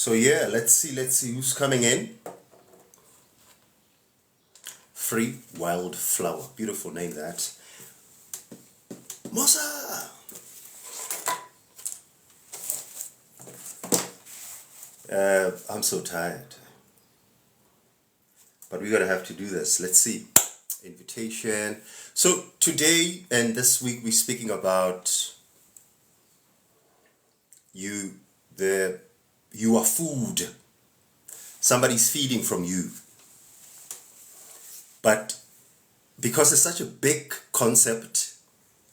So yeah, let's see who's coming in. Free Wildflower, beautiful name that. Mosa. I'm so tired, but we're gonna have to do this. Let's see. Invitation. So today and this week we're speaking about you are food. Somebody's feeding from you. But because it's such a big concept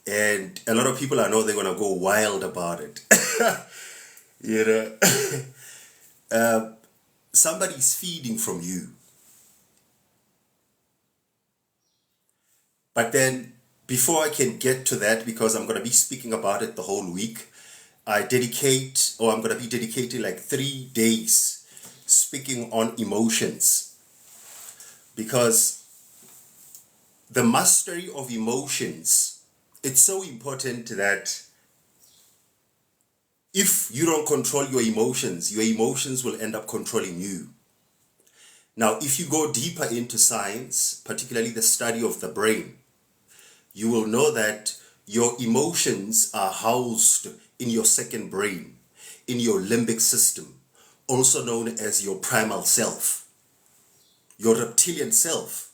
and a lot of people I know they're gonna go wild about it. you know. Somebody's feeding from you. But then before I can get to that, because I'm going to be speaking about it the whole week, I'm going to be dedicating like 3 days speaking on emotions. Because the mastery of emotions, it's so important that if you don't control your emotions will end up controlling you. Now, if you go deeper into science, particularly the study of the brain, you will know that your emotions are housed in your second brain, in your limbic system, also known as your primal self. Your reptilian self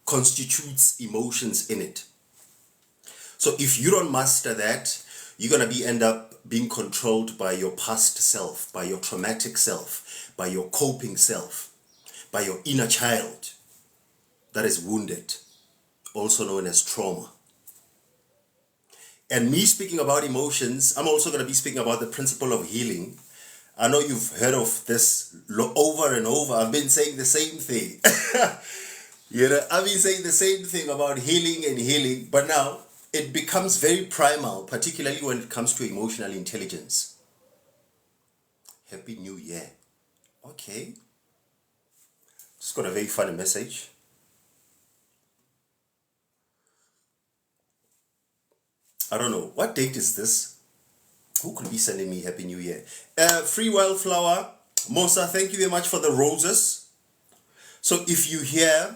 constitutes emotions in it. So if you don't master that, you're going to end up being controlled by your past self, by your traumatic self, by your coping self, by your inner child that is wounded, also known as trauma. And me speaking about emotions, I'm also going to be speaking about the principle of healing. I know you've heard of this over and over. I've been saying the same thing. I've been saying the same thing about healing, but now it becomes very primal, particularly when it comes to emotional intelligence. Happy New Year. Okay. Just got a very funny message. I don't know. What date is this? Who could be sending me Happy New Year? Free Wildflower. Mosa, thank you very much for the roses. So if you hear,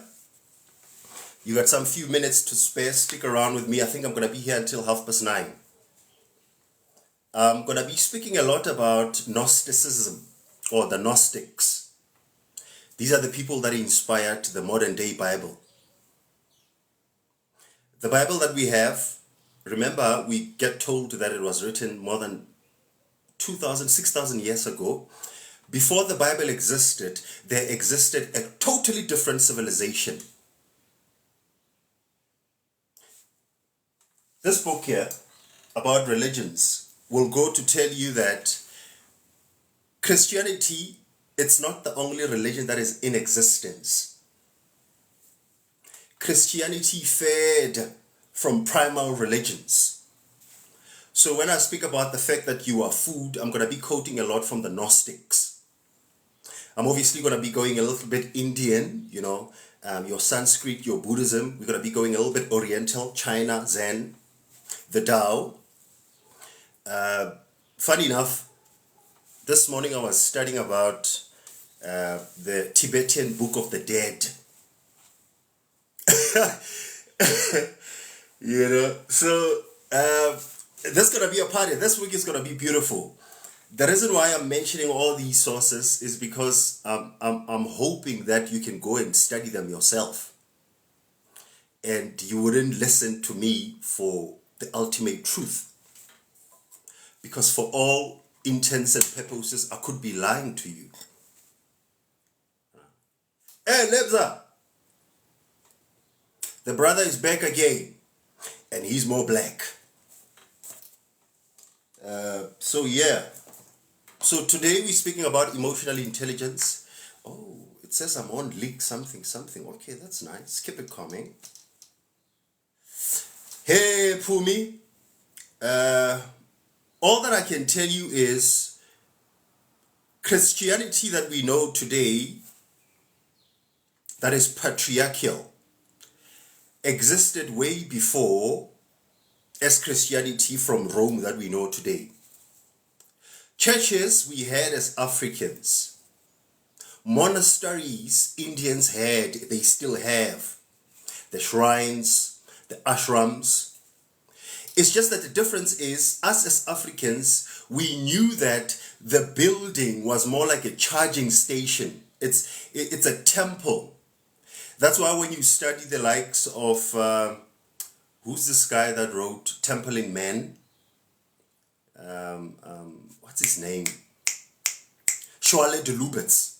you got some few minutes to spare, stick around with me. I think I'm going to be here until 9:30. I'm going to be speaking a lot about Gnosticism or the Gnostics. These are the people that inspired the modern day Bible. The Bible that we have, remember, we get told that it was written more than 2,000, 6,000 years ago. Before the Bible existed, there existed a totally different civilization. This book here about religions will go to tell you that Christianity, it's not the only religion that is in existence. Christianity fed from primal religions. So when I speak about the fact that you are food, I'm going to be quoting a lot from the Gnostics. I'm obviously going to be going a little bit Indian, your Sanskrit, your Buddhism. We're going to be going a little bit Oriental, China, Zen, the Tao. Funny enough, this morning I was studying about the Tibetan Book of the Dead. So this is going to be a party. This week is going to be beautiful. The reason why I'm mentioning all these sources is because I'm hoping that you can go and study them yourself. And you wouldn't listen to me for the ultimate truth. Because for all intents and purposes, I could be lying to you. Hey, Lebza! The brother is back again. And he's more black. So yeah. So today we're speaking about emotional intelligence. Oh, it says I'm on leak something. Okay, that's nice. Keep it coming. Hey, Pumi. All that I can tell you is Christianity that we know today, that is patriarchal, existed way before as Christianity from Rome that we know today. Churches we had as Africans. Monasteries Indians had, they still have. The shrines, the ashrams. It's just that the difference is, us as Africans, we knew that the building was more like a charging station. It's a temple. That's why when you study the likes of, who's this guy that wrote Temple in Men? What's his name? Shwele de Lubitz.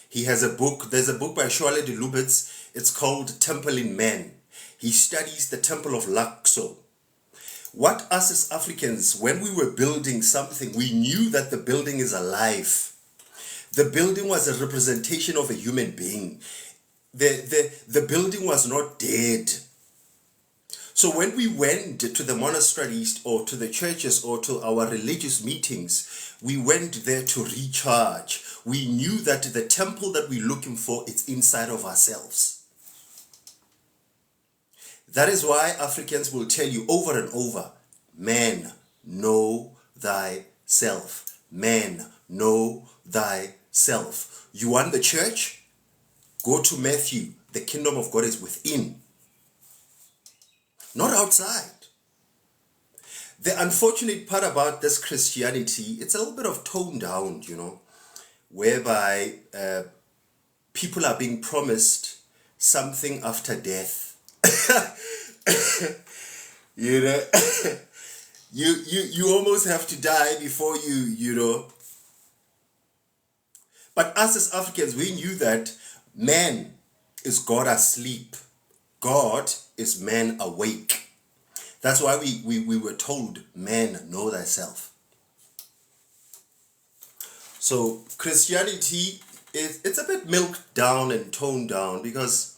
He has a book, there's a book by Shwele de Lubitz, it's called Temple in Men. He studies the Temple of Luxor. What us as Africans, when we were building something, we knew that the building is alive. The building was a representation of a human being. The building was not dead. So when we went to the monasteries or to the churches or to our religious meetings, we went there to recharge. We knew that the temple that we're looking for is inside of ourselves. That is why Africans will tell you over and over, man, know thyself. Man, know thyself. You want the church? Go to Matthew. The kingdom of God is within, not outside. The unfortunate part about this Christianity, it's a little bit of toned down, whereby people are being promised something after death. you almost have to die before you. But us as Africans, we knew that man is God asleep. God is man awake. That's why we were told, man, know thyself. So Christianity, it's a bit milked down and toned down, because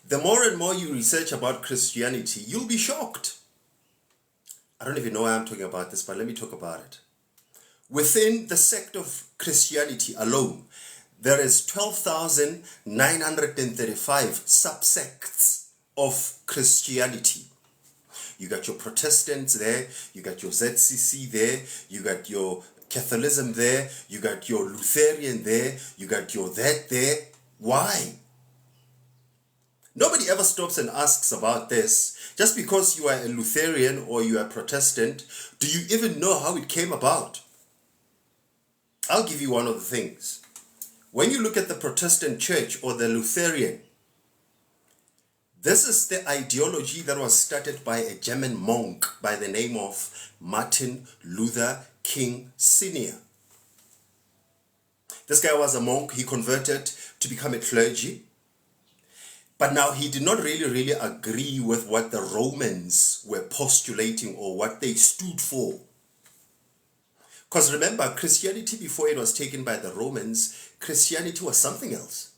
the more and more you research about Christianity, you'll be shocked. I don't even know why I'm talking about this, but let me talk about it. Within the sect of Christianity alone, there is 12,935 subsects of Christianity. You got your Protestants there, you got your ZCC there, you got your Catholicism there, you got your Lutheran there, you got your that there. Why? Nobody ever stops and asks about this. Just because you are a Lutheran or you are a Protestant, do you even know how it came about? I'll give you one of the things. When you look at the Protestant church or the Lutheran, this is the ideology that was started by a German monk by the name of Martin Luther King Sr. This guy was a monk. He converted to become a clergy. But now he did not really agree with what the Romans were postulating or what they stood for. Because remember, Christianity, before it was taken by the Romans, Christianity was something else.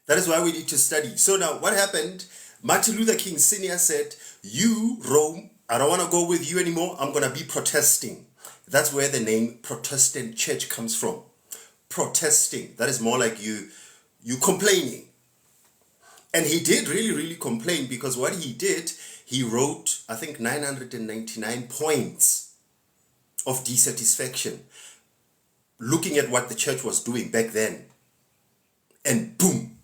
That is why we need to study. So now what happened? Martin Luther King Sr. said, you, Rome, I don't want to go with you anymore. I'm going to be protesting. That's where the name Protestant church comes from. Protesting. That is more like you complaining. And he did really complain, because what he did, he wrote, I think, 999 points of dissatisfaction, looking at what the church was doing back then. And boom,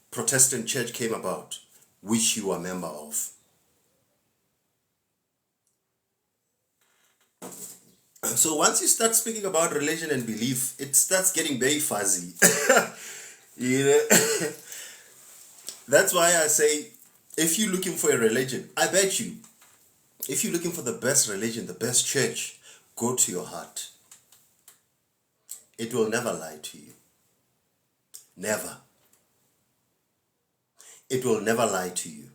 Protestant church came about, which you are a member of. So once you start speaking about religion and belief, it starts getting very fuzzy. That's why I say, if you're looking for a religion, I bet you, if you're looking for the best religion, the best church, go to your heart. It will never lie to you. Never. It will never lie to you.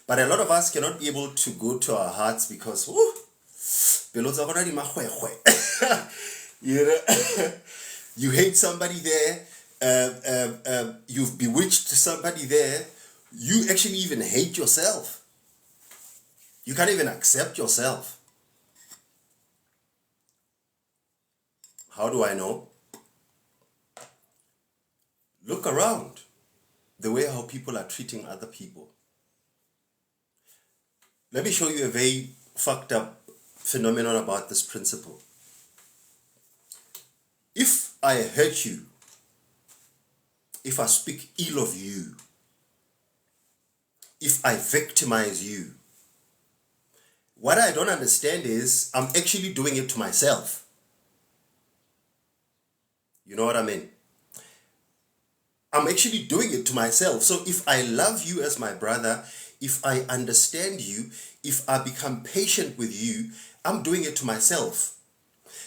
But a lot of us cannot be able to go to our hearts because, you hate somebody there, you've bewitched somebody there, you actually even hate yourself. You can't even accept yourself. How do I know? Look around. The way how people are treating other people. Let me show you a very fucked up phenomenon about this principle. If I hurt you, if I speak ill of you, if I victimize you, what I don't understand is I'm actually doing it to myself. You know what I mean? I'm actually doing it to myself. So if I love you as my brother, if I understand you, if I become patient with you, I'm doing it to myself.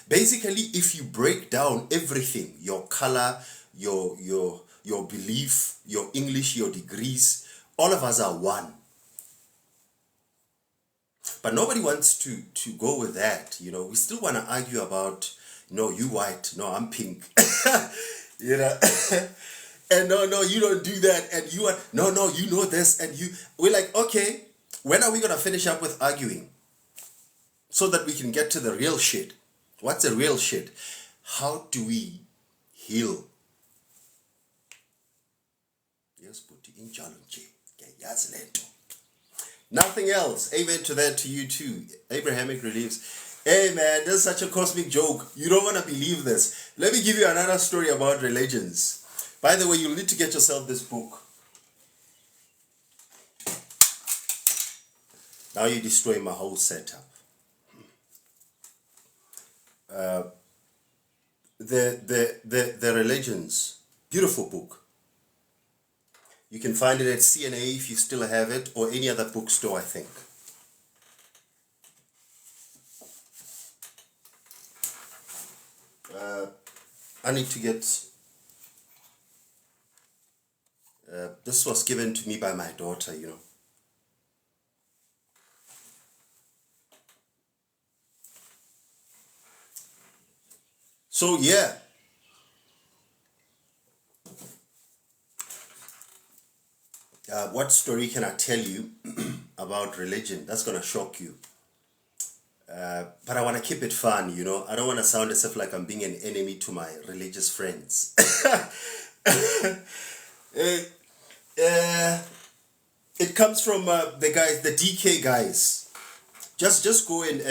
Basically, if you break down everything, your color, your belief, your English, your degrees, all of us are one. But nobody wants to go with that. You know, we still want to argue about, no, you white, no, I'm pink. You know, and no, you don't do that, and you are, no, you know this, and we're like, okay, when are we going to finish up with arguing? So that we can get to the real shit. What's the real shit? How do we heal? Yes, put in challenge. Nothing else. Amen to that, to you too. Abrahamic Reliefs. Hey man, this is such a cosmic joke. You don't want to believe this. Let me give you another story about religions. By the way, you'll need to get yourself this book. Now you destroy my whole setup. The Religions. Beautiful book. You can find it at CNA if you still have it, or any other bookstore, I think. I need to get... this was given to me by my daughter, you know. So, yeah. What story can I tell you about religion? That's going to shock you. But I want to keep it fun, you know. I don't want to sound as if like I'm being an enemy to my religious friends. It comes from the guys, the DK guys. Just go and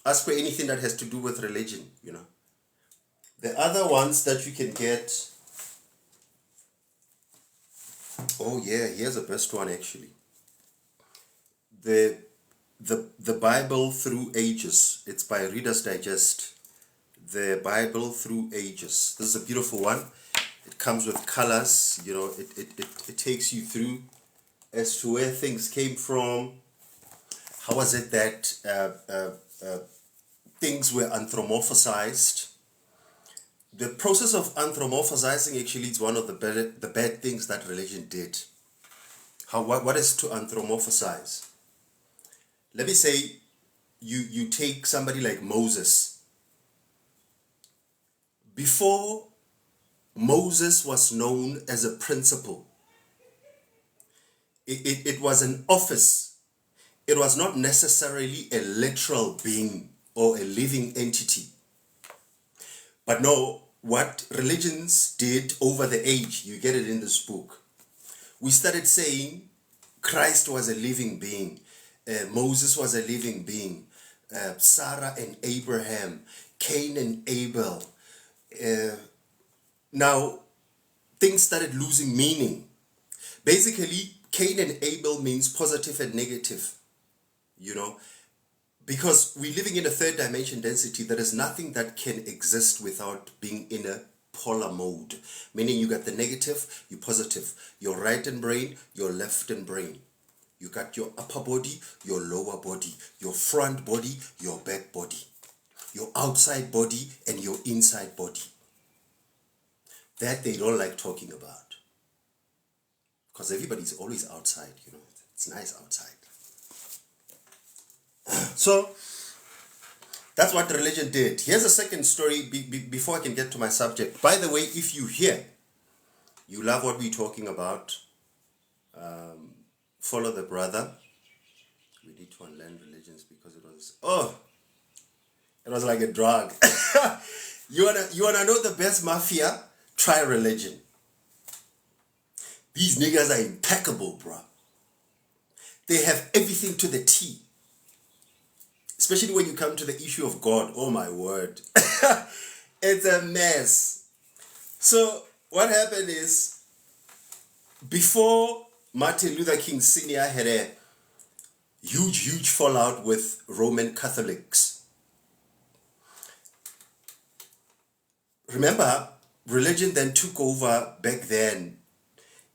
ask for anything that has to do with religion, you know. The other ones that you can get... Oh yeah, here's the best one actually. The Bible Through Ages. It's by Reader's Digest. The Bible Through Ages. This is a beautiful one. It comes with colors, you know, it takes you through as to where things came from. How was it that things were anthropomorphized? The process of anthropomorphizing actually is one of the bad things that religion did. What is to anthropomorphize? Let me say you take somebody like Moses. Before Moses was known as a principle, it was an office. It was not necessarily a literal being or a living entity. But no, what religions did over the age, you get it in this book. We started saying Christ was a living being. Moses was a living being. Sarah and Abraham. Cain and Abel. Now, things started losing meaning. Basically, Cain and Abel means positive and negative. You know, because we're living in a third dimension density, there is nothing that can exist without being in a polar mode. Meaning you got the negative, your positive. Your right in brain, your left in brain. You got your upper body, your lower body. Your front body, your back body. Your outside body and your inside body. That they don't like talking about. Because everybody's always outside, you know. It's nice outside. So, that's what religion did. Here's a second story before I can get to my subject. By the way, if you hear, you love what we're talking about, follow the brother. We need to unlearn religions because it was like a drug. You wanna know the best mafia? Try religion. These niggas are impeccable, bro. They have everything to the T. Especially when you come to the issue of God. Oh my word. It's a mess. So what happened is, before Martin Luther King Sr. had a huge fallout with Roman Catholics. Remember, religion then took over back then,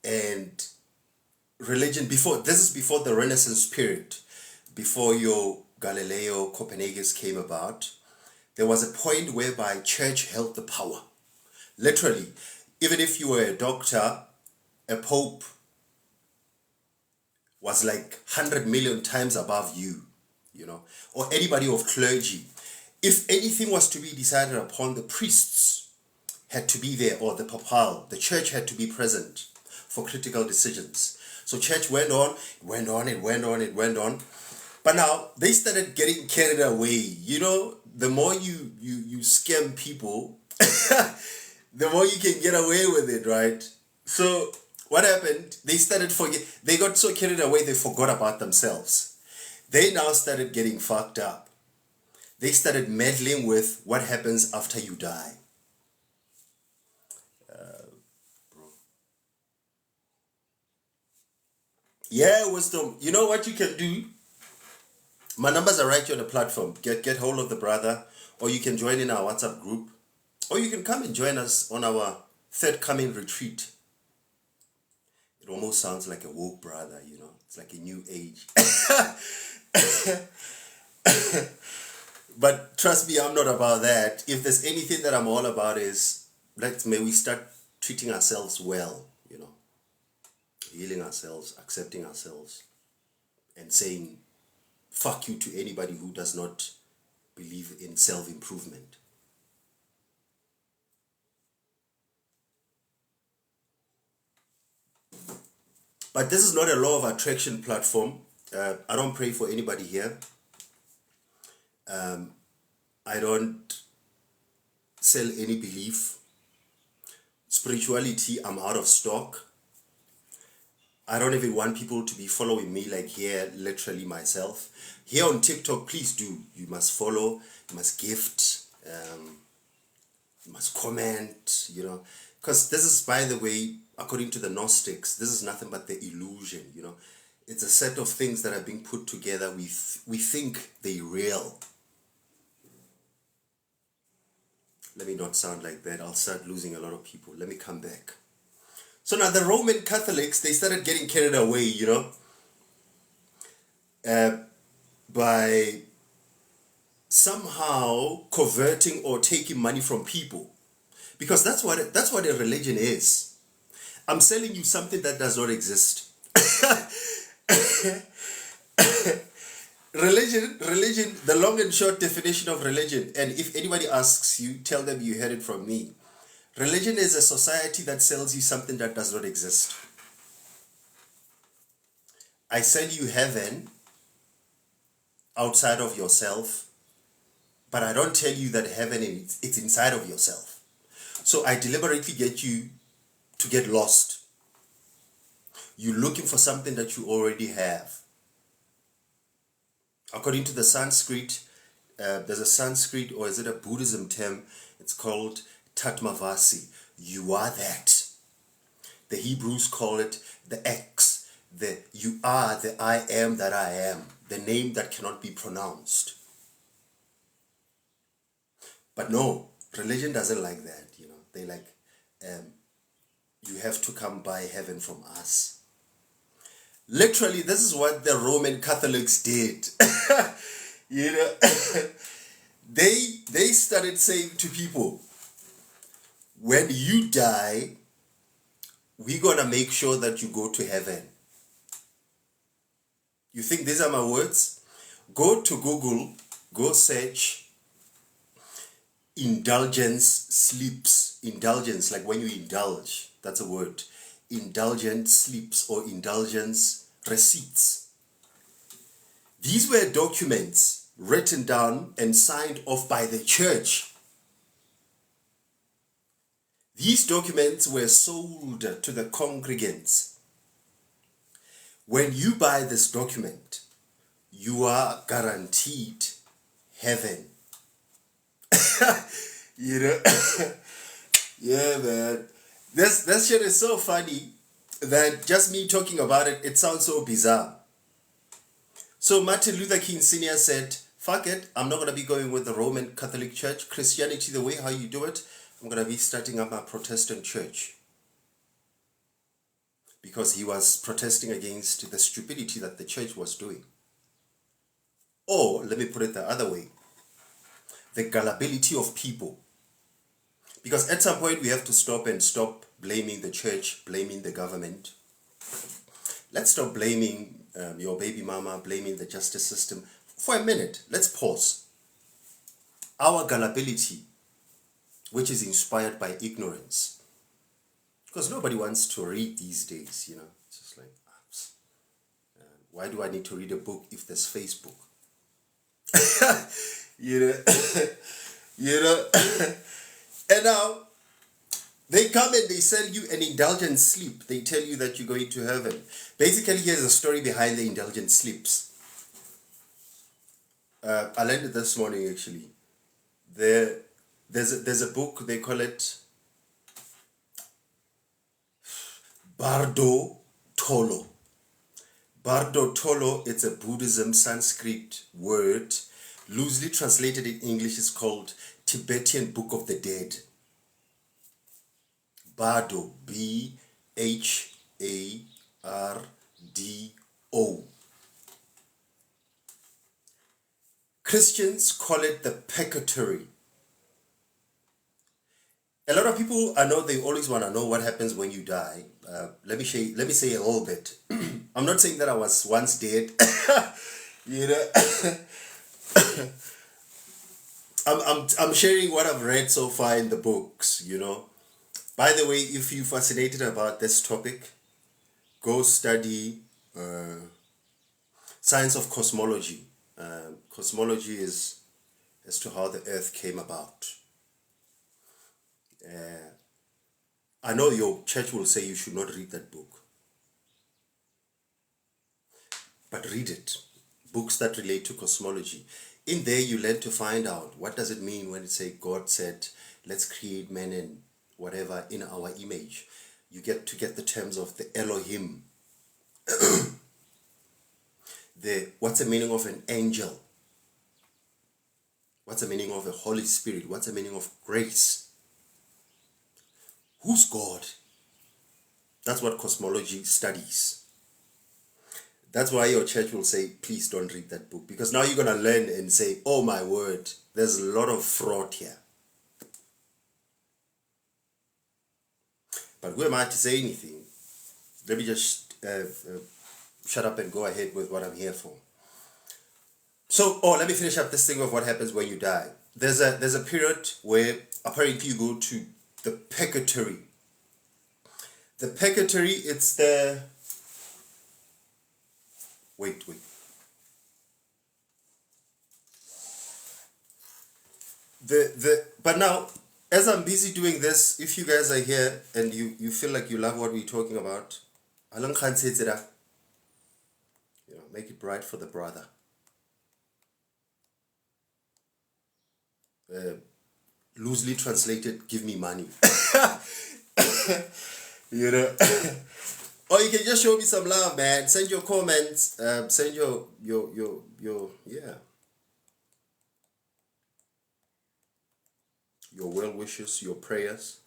and religion this is before the Renaissance period, before your Galileo Copernicus came about. There was a point whereby church held the power. Literally, even if you were a doctor, a pope was like 100 million times above you, or anybody of clergy. If anything was to be decided upon, the priests had to be there, or the church had to be present for critical decisions. So church went on. But now they started getting carried away. The more you scam people, the more you can get away with it, right? So what happened? They got so carried away, they forgot about themselves. They now started getting fucked up. They started meddling with what happens after you die. Yeah, wisdom. You know what you can do? My numbers are right here on the platform. Get hold of the brother, or you can join in our WhatsApp group, or you can come and join us on our third coming retreat. It almost sounds like a woke brother, It's like a new age. But trust me, I'm not about that. If there's anything that I'm all about is, may we start treating ourselves well, healing ourselves, accepting ourselves, and saying fuck you to anybody who does not believe in self-improvement. But this is not a law of attraction platform. I don't pray for anybody here. I don't sell any belief. Spirituality, I'm out of stock. I don't even want people to be following me like here, literally myself. Here on TikTok, please do. You must follow, you must gift, you must comment, Because this is, by the way, according to the Gnostics, this is nothing but the illusion, It's a set of things that are being put together. We think they're real. Let me not sound like that. I'll start losing a lot of people. Let me come back. So now the Roman Catholics, they started getting carried away, by somehow converting or taking money from people. Because that's what a religion is. I'm selling you something that does not exist. Religion, the long and short definition of religion, and if anybody asks you, tell them you heard it from me. Religion is a society that sells you something that does not exist. I sell you heaven outside of yourself, but I don't tell you that heaven it's inside of yourself. So I deliberately get you to get lost. You're looking for something that you already have. According to the Sanskrit, there's a Sanskrit, or is it a Buddhism term? It's called Tatmavasi. You are that. The Hebrews call it the X. You are the I am that I am. The name that cannot be pronounced. But no, religion doesn't like that. They like, you have to come buy heaven from us. Literally, this is what the Roman Catholics did. They started saying to people, when you die, we're gonna make sure that you go to heaven. You think these are my words? Go to Google, go search indulgence sleeps. Indulgence, like when you indulge, that's a word. Indulgent sleeps or indulgence receipts. These were documents written down and signed off by the church. These documents were sold to the congregants. When you buy this document, you are guaranteed heaven. You know? Yeah, man. This shit is so funny that just me talking about it, it sounds so bizarre. So Martin Luther King Sr. said, fuck it, I'm not going to be going with the Roman Catholic Church, Christianity the way how you do it. I'm going to be starting up my Protestant church. Because he was protesting against the stupidity that the church was doing. Or, let me put it the other way, the gullibility of people. Because at some point we have to stop blaming the church, blaming the government. Let's stop blaming your baby mama, blaming the justice system. For a minute, let's pause. Our gullibility, which is inspired by ignorance. Because nobody wants to read these days, you know. It's just like, why do I need to read a book if there's Facebook? You know, you know. And now, they come and they sell you an indulgent sleep. They tell you that you're going to heaven. Basically, here's a story behind the indulgent sleeps. I learned it this morning, actually. There's a book, they call it Bardo Tolo. Bardo Tolo, it's a Buddhism Sanskrit word. Loosely translated in English, is called Tibetan Book of the Dead. Bardo, B-H-A-R-D-O. Christians call it the purgatory. A lot of people, I know they always want to know what happens when you die. Let me say a little bit. I'm not saying that I was once dead. You know, I'm sharing what I've read so far in the books. You know, by the way, if you're fascinated about this topic, go study science of cosmology. Cosmology is as to how the Earth came about. I know your church will say you should not read that book. But read it. Books that relate to cosmology. In there you learn to find out what does it mean when it say God said, let's create men and whatever in our image. You get the terms of the Elohim. What's the meaning of an angel? What's the meaning of the Holy Spirit? What's the meaning of grace? Who's God? That's what cosmology studies. That's why your church will say, please don't read that book. Because now you're going to learn and say, oh my word, there's a lot of fraud here. But who am I to say anything? Let me just shut up and go ahead with what I'm here for. So, let me finish up this thing of what happens when you die. There's a period where apparently you go to the purgatory. The purgatory, it's the... Wait. But now, as I'm busy doing this, if you guys are here and you feel like you love what we're talking about, make it bright for the brother. Loosely translated, give me money. You know. Or you can just show me some love, man. Send your comments. Send your well wishes, your prayers.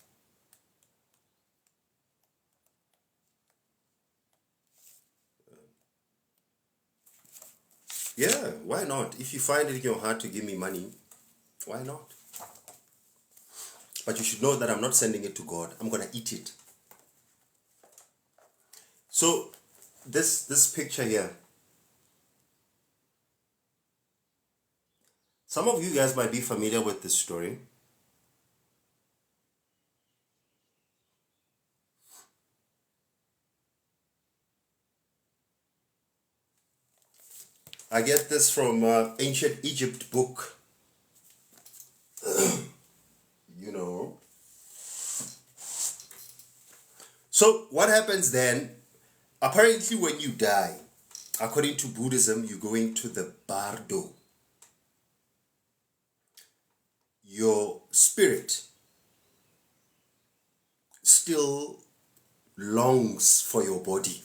Yeah, why not? If you find it in your heart to give me money, why not? But you should know that I'm not sending it to God. I'm going to eat it. So, this picture here. Some of you guys might be familiar with this story. I get this from Ancient Egypt book. You know. So what happens then, Apparently, when you die, according to Buddhism, you go into the bardo. Your spirit still longs for your body.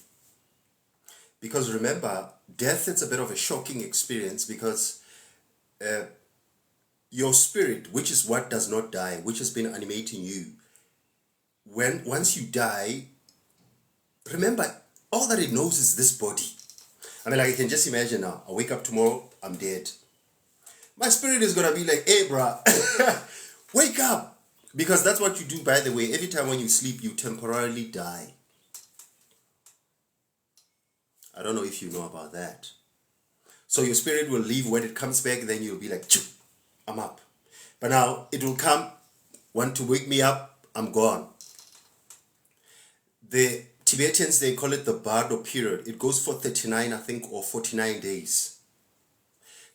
Because remember, death is a bit of a shocking experience because your spirit, which is what does not die, which has been animating you, once you die, remember, all that it knows is this body. I mean, like, I can just imagine now, I wake up tomorrow, I'm dead. My spirit is going to be like, hey, bruh, wake up. Because that's what you do, by the way. Every time when you sleep, you temporarily die. I don't know if you know about that. So your spirit will leave. When it comes back, then you'll be like, I'm up. But now it will come, want to wake me up, I'm gone. The Tibetans, they call it the Bardo period. It goes for 39, I think, or 49 days.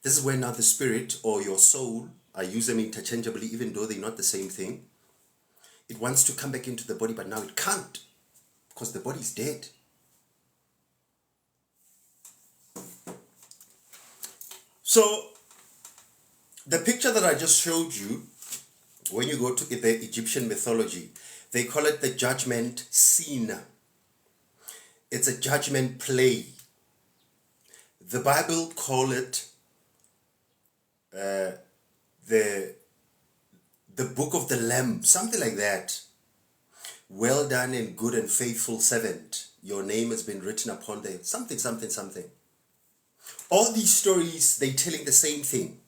This is when now the spirit or your soul, I use them interchangeably, even though they're not the same thing. It wants to come back into the body, but now it can't because the body is dead. So, the picture that I just showed you, when you go to the Egyptian mythology, they call it the judgment scene. It's a judgment play. The Bible call it the book of the Lamb, something like that. Well done and good and faithful servant. Your name has been written upon the something, something, something. All these stories, they telling the same thing.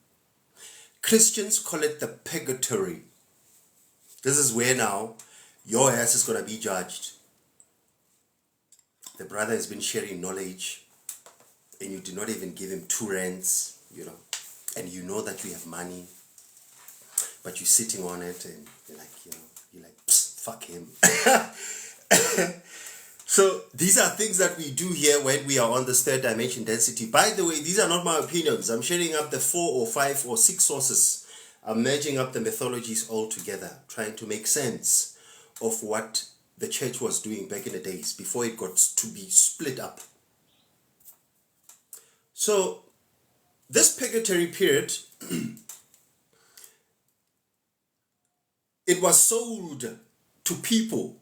Christians call it the purgatory. This is where now your ass is going to be judged. The brother has been sharing knowledge and you did not even give him 2 rands, and you know that you have money, but you're sitting on it and you're like, fuck him. So these are things that we do here when we are on this 3rd dimension density. By the way, these are not my opinions. I'm sharing up the 4 or 5 or 6 sources. I'm merging up the mythologies all together, trying to make sense of what the church was doing back in the days before it got to be split up. So this purgatory period, it was sold to people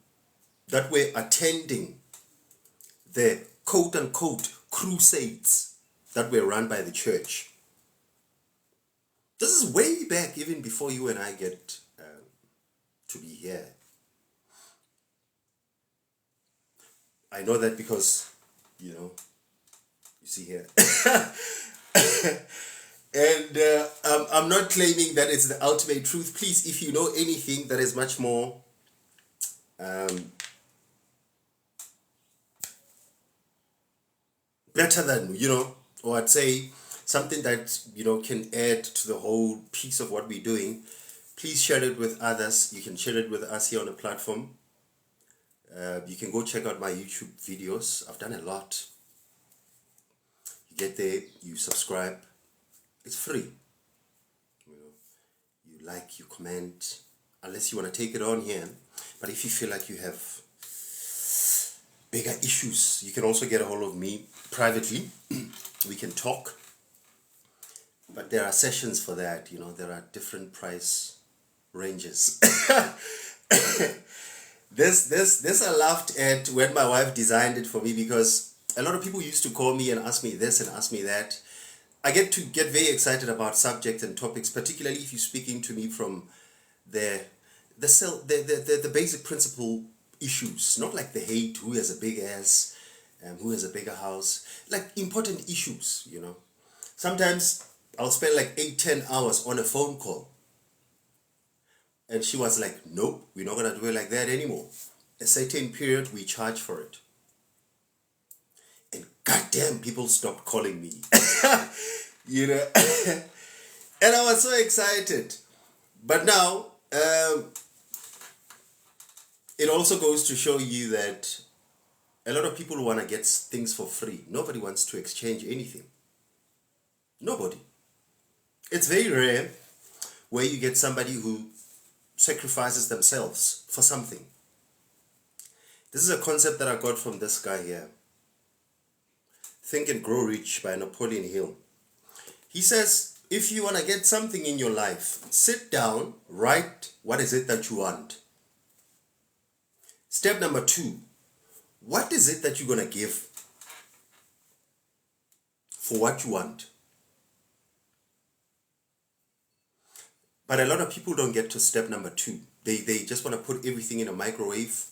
that were attending the quote-unquote crusades that were run by the church. This is way back, even before you and I get to be here. I know that because, you see here. And I'm not claiming that it's the ultimate truth. Please, if you know anything that is much more better than, or I'd say something that, can add to the whole piece of what we're doing, please share it with others. You can share it with us here on the platform. You can go check out my YouTube videos. I've done a lot. You get there, you subscribe. It's free. You like, you comment, unless you want to take it on here. But if you feel like you have bigger issues, you can also get a hold of me privately. We can talk. But there are sessions for that, there are different price ranges. This I laughed at when my wife designed it for me, because a lot of people used to call me and ask me this and ask me that. I get very excited about subjects and topics, particularly if you're speaking to me from the basic principle issues, not like the hate, who has a big ass, who has a bigger house, like important issues, Sometimes I'll spend like 8-10 hours on a phone call. And she was like, nope, we're not going to do it like that anymore. A certain period, we charge for it. And goddamn, people stopped calling me. And I was so excited. But now, it also goes to show you that a lot of people want to get things for free. Nobody wants to exchange anything. Nobody. It's very rare where you get somebody who sacrifices themselves for something. This is a concept that I got from this guy here. Think and Grow Rich by Napoleon Hill. He says, if you want to get something in your life, sit down, write what is it that you want. Step number 2, what is it that you're going to give for what you want? But a lot of people don't get to step number 2. They just want to put everything in a microwave.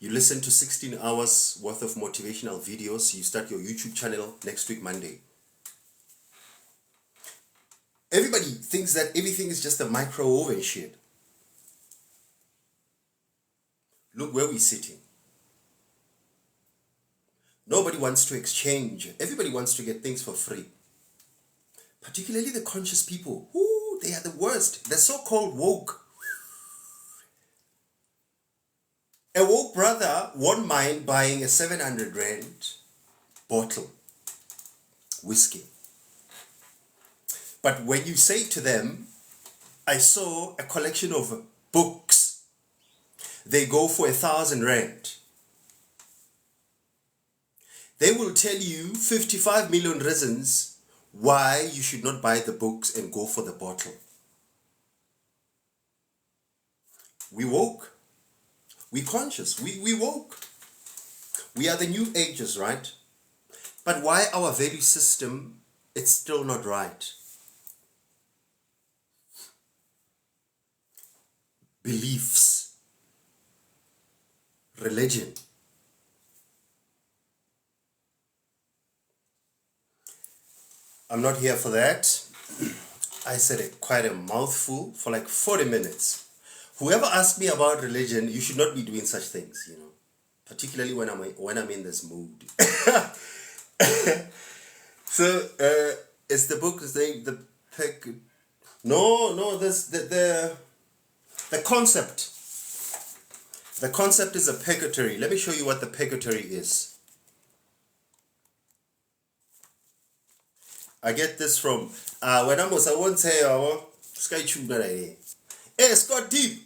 You listen to 16 hours worth of motivational videos. You start your YouTube channel next week, Monday. Everybody thinks that everything is just a microwave and shit. Look where we're sitting. Nobody wants to exchange. Everybody wants to get things for free. Particularly the conscious people. Ooh, they are the worst. The so-called woke. A woke brother won't mind buying a 700 rand bottle whiskey. But when you say to them, I saw a collection of books, they go for 1,000 rand. They will tell you 55 million reasons why you should not buy the books and go for the bottle. We woke. We conscious. We woke. We are the new ages, right? But why our value system, it's still not right? Beliefs, religion. I'm not here for that. I said quite a mouthful for like 40 minutes. Whoever asks me about religion, you should not be doing such things, you know. Particularly when I'm in this mood. So it's the book is named the concept. The concept is a purgatory. Let me show you what the purgatory is. I get this from when I won't say Sky Tube. Hey, Scott Deep.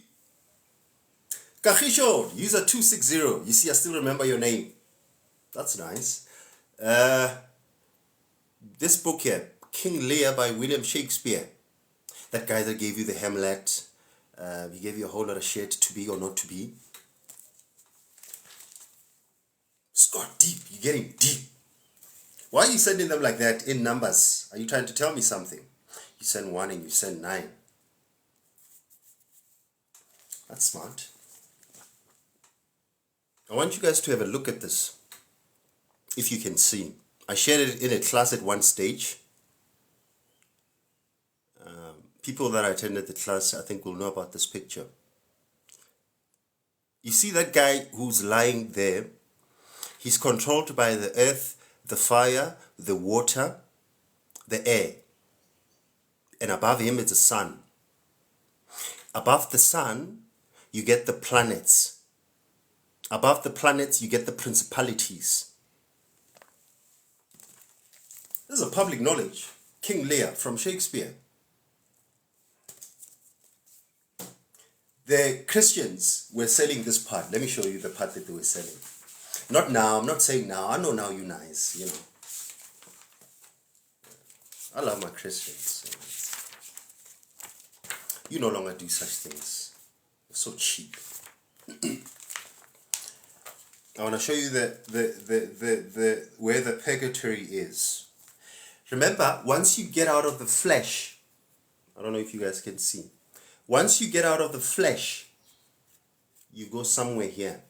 Kahisho, user 260. You see, I still remember your name. That's nice. This book here, King Lear by William Shakespeare. That guy that gave you the Hamlet. He gave you a whole lot of shit, to be or not to be. Scott Deep, you're getting deep. Why are you sending them like that in numbers? Are you trying to tell me something? You send 1 and you send 9. That's smart. I want you guys to have a look at this. If you can see. I shared it in a class at one stage. People that attended the class, I think, will know about this picture. You see that guy who's lying there? He's controlled by the earth, the fire, the water, the air. And above him is the sun. Above the sun, you get the planets. Above the planets, you get the principalities. This is a public knowledge. King Lear from Shakespeare. The Christians were selling this part. Let me show you the part that they were selling. Not now. I'm not saying now. I know now you're nice, you know. I love my Christians. You no longer do such things. You're so cheap. I want to show you the where the purgatory is. Remember, once you get out of the flesh, I don't know if you guys can see. Once you get out of the flesh, you go somewhere here.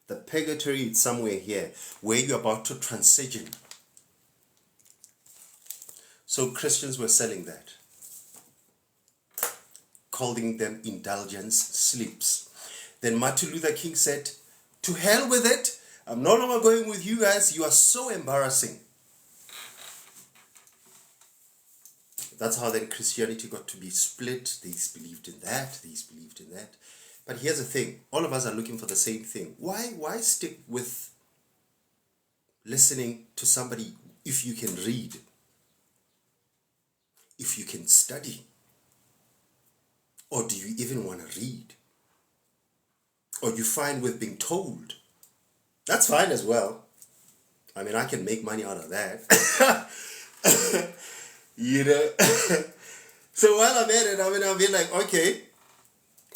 The purgatory is somewhere here, where you're about to transition. So Christians were selling that, calling them indulgence sleeps. Then Martin Luther King said, to hell with it. I'm no longer going with you guys. You are so embarrassing. That's how then Christianity got to be split. These believed in that, these believed in that. But here's the thing. All of us are looking for the same thing. Why stick with listening to somebody if you can read? If you can study? Or do you even want to read? Or you find with being told? That's fine as well. I mean, I can make money out of that. You know? So while I'm at it, I'll be like, okay,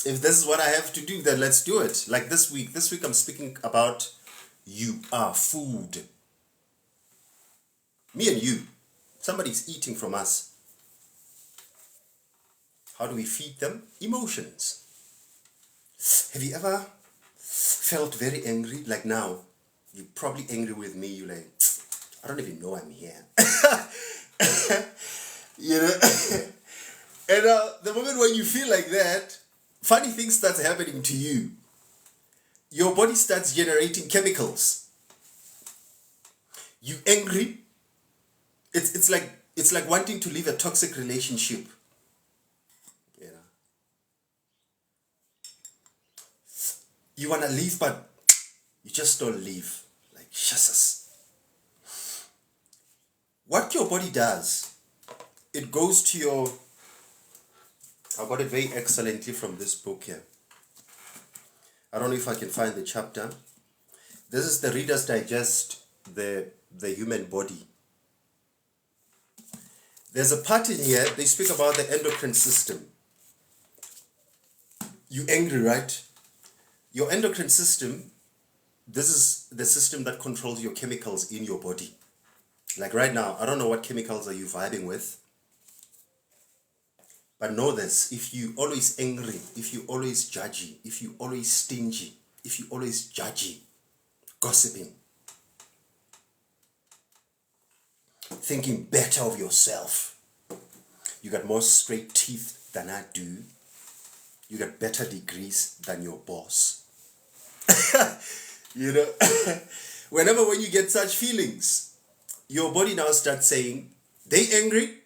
if this is what I have to do, then let's do it. Like this week I'm speaking about you are food. Me and you. Somebody's eating from us. How do we feed them? Emotions. Have you ever felt very angry? Like now, you're probably angry with me. You're like, I don't even know I'm here. You know? And the moment when you feel like that, funny things starts happening to you. Your body starts generating chemicals. You angry. It's like wanting to leave a toxic relationship. You know. You wanna leave, but you just don't leave. Like Jesus. What your body does, it goes to your. I got it very excellently from this book here. I don't know if I can find the chapter. This is the Reader's Digest, the human body. There's a part in here, they speak about the endocrine system. You angry, right? Your endocrine system, this is the system that controls your chemicals in your body. Like right now, I don't know what chemicals are you vibing with. But know this, if you always angry, if you always judgy, if you always stingy, if you always judgy, gossiping, thinking better of yourself, you got more straight teeth than I do, you got better degrees than your boss. You know, when you get such feelings, your body now starts saying, they angry.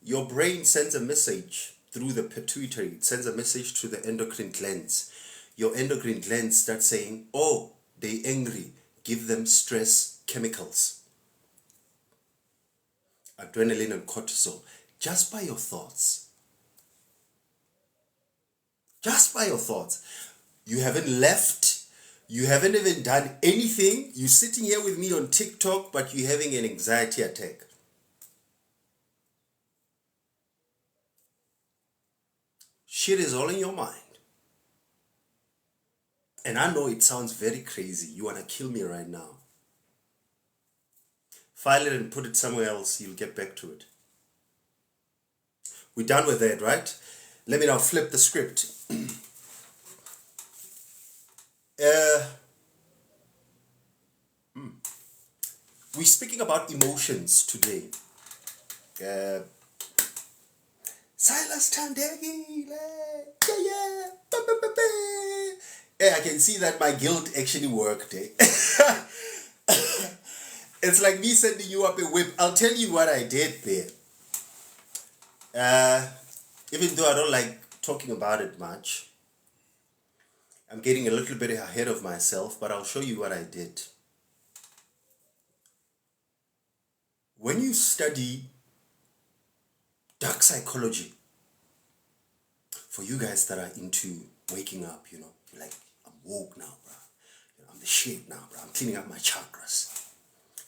Your brain sends a message through the pituitary. It sends a message to the endocrine glands. Your endocrine glands start saying, oh, they angry. Give them stress chemicals. Adrenaline and cortisol. Just by your thoughts. Just by your thoughts. You haven't left. You haven't even done anything. You're sitting here with me on TikTok, but you're having an anxiety attack. Shit is all in your mind. And I know it sounds very crazy. You want to kill me right now. File it and put it somewhere else. You'll get back to it. We're done with that, right? Let me now flip the script. We're speaking about emotions today. Silas Tandegi, yeah. I can see that my guilt actually worked. It's like me sending you up a whip. I'll tell you what I did there. Even though I don't like talking about it much, I'm getting a little bit ahead of myself, but I'll show you what I did. When you study dark psychology, for you guys that are into waking up, you're like, I'm woke now, bro. I'm the shit now, bro. I'm cleaning up my chakras.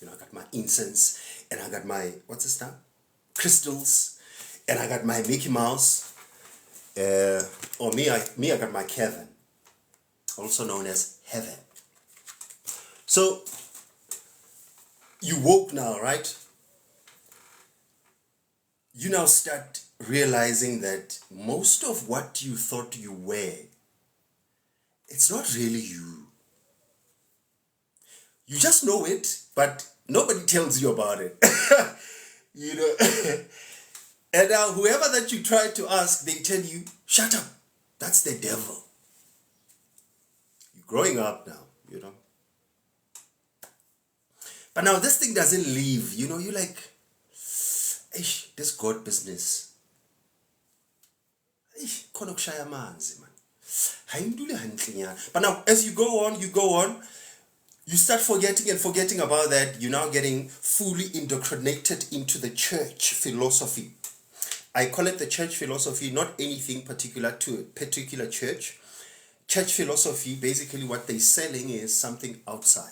I got my incense, and I got my, what's this now? Crystals, and I got my Mickey Mouse. I got my Kevin, also known as Heaven. So, you woke now, right? You now start realizing that most of what you thought you were, it's not really you. You just know it, but nobody tells you about it. And now whoever that you try to ask, they tell you, shut up, that's the devil. You're growing up now, But now this thing doesn't leave, you're like, this God business. But now, as you go on, you start forgetting about that. You're now getting fully indoctrinated into the church philosophy. I call it the church philosophy, not anything particular to a particular church. church philosophy, basically what they're selling is something outside.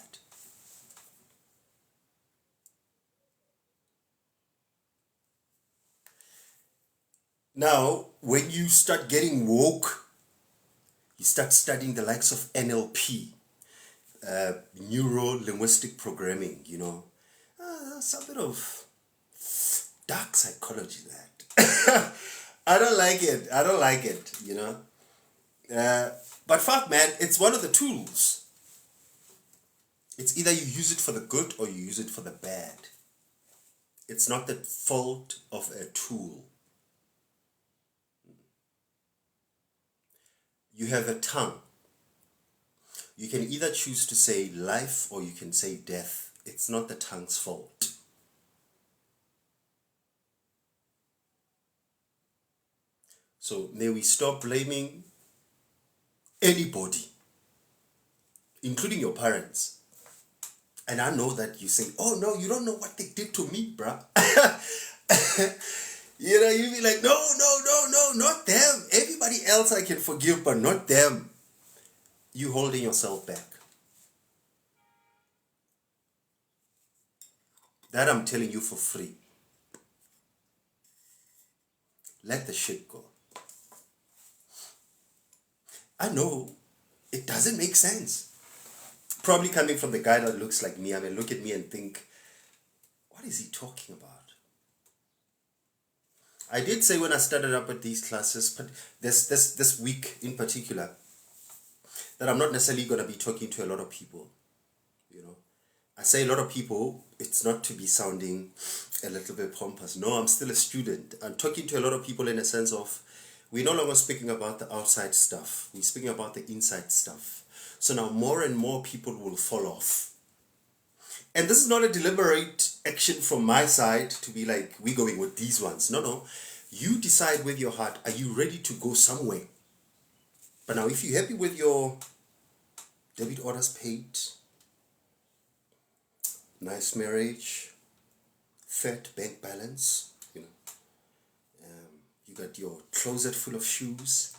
Now, when you start getting woke, you start studying the likes of NLP, neuro-linguistic programming, some bit of dark psychology that. I don't like it. I don't like it, But fuck, man, it's one of the tools. It's either you use it for the good or you use it for the bad. It's not the fault of a tool. You have a tongue. You can either choose to say life or you can say death. It's not the tongue's fault. So may we stop blaming anybody, including your parents. And I know that you say, oh no, you don't know what they did to me, bruh. You be like, no, not them. Everybody else I can forgive, but not them. You holding yourself back. That I'm telling you for free. Let the shit go. I know it doesn't make sense. Probably coming from the guy that looks like me, I mean, look at me and think, what is he talking about? I did say when I started up at these classes, but this week in particular, that I'm not necessarily going to be talking to a lot of people. I say a lot of people, it's not to be sounding a little bit pompous. No, I'm still a student. I'm talking to a lot of people in a sense of, we're no longer speaking about the outside stuff. We're speaking about the inside stuff. So now more and more people will fall off. And this is not a deliberate action from my side to be like, we're going with these ones. No. You decide with your heart, are you ready to go somewhere? But now if you're happy with your debit orders paid, nice marriage, fat bank balance, you got your closet full of shoes,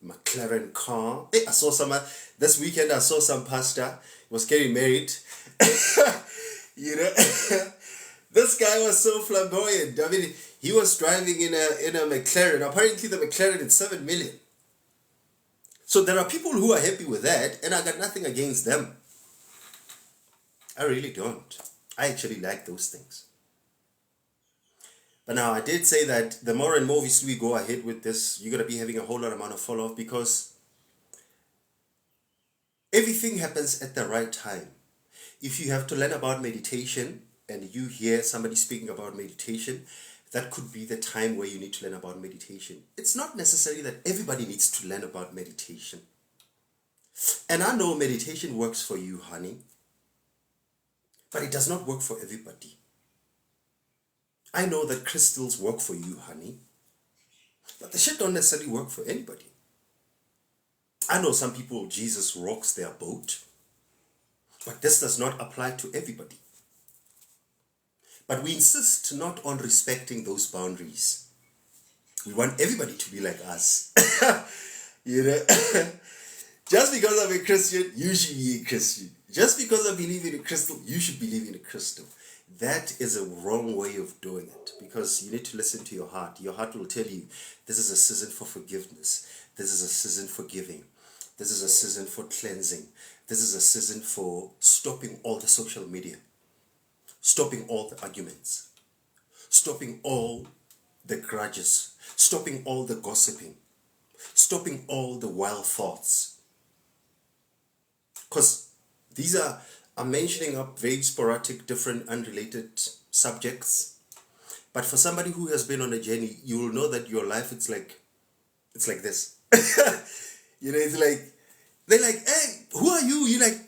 McLaren car. Hey, I saw some, this weekend I saw some pastor, he was getting married. This guy was so flamboyant. I mean, he was driving in a McLaren. Apparently the McLaren is 7 million. So there are people who are happy with that, and I got nothing against them. I really don't. I actually like those things. But now I did say that the more and more obviously we go ahead with this, you're going to be having a whole lot amount of follow-up because everything happens at the right time. If you have to learn about meditation and you hear somebody speaking about meditation, that could be the time where you need to learn about meditation. It's not necessarily that everybody needs to learn about meditation. And I know meditation works for you, honey, but it does not work for everybody. I know that crystals work for you, honey, but the shit don't necessarily work for anybody. I know some people, Jesus rocks their boat, but this does not apply to everybody. But we insist not on respecting those boundaries. We want everybody to be like us. Just because I'm a Christian, you should be a Christian. Just because I believe in a crystal, you should believe in a crystal. That is a wrong way of doing it because you need to listen to your heart. Your heart will tell you, this is a season for forgiveness. This is a season for giving. This is a season for cleansing. This is a season for stopping all the social media. Stopping all the arguments. Stopping all the grudges. Stopping all the gossiping. Stopping all the wild thoughts. Because these are, I'm mentioning up very sporadic, different, unrelated subjects. But for somebody who has been on a journey, you will know that your life, it's like this. It's like, they're like, hey, who are you? You're like,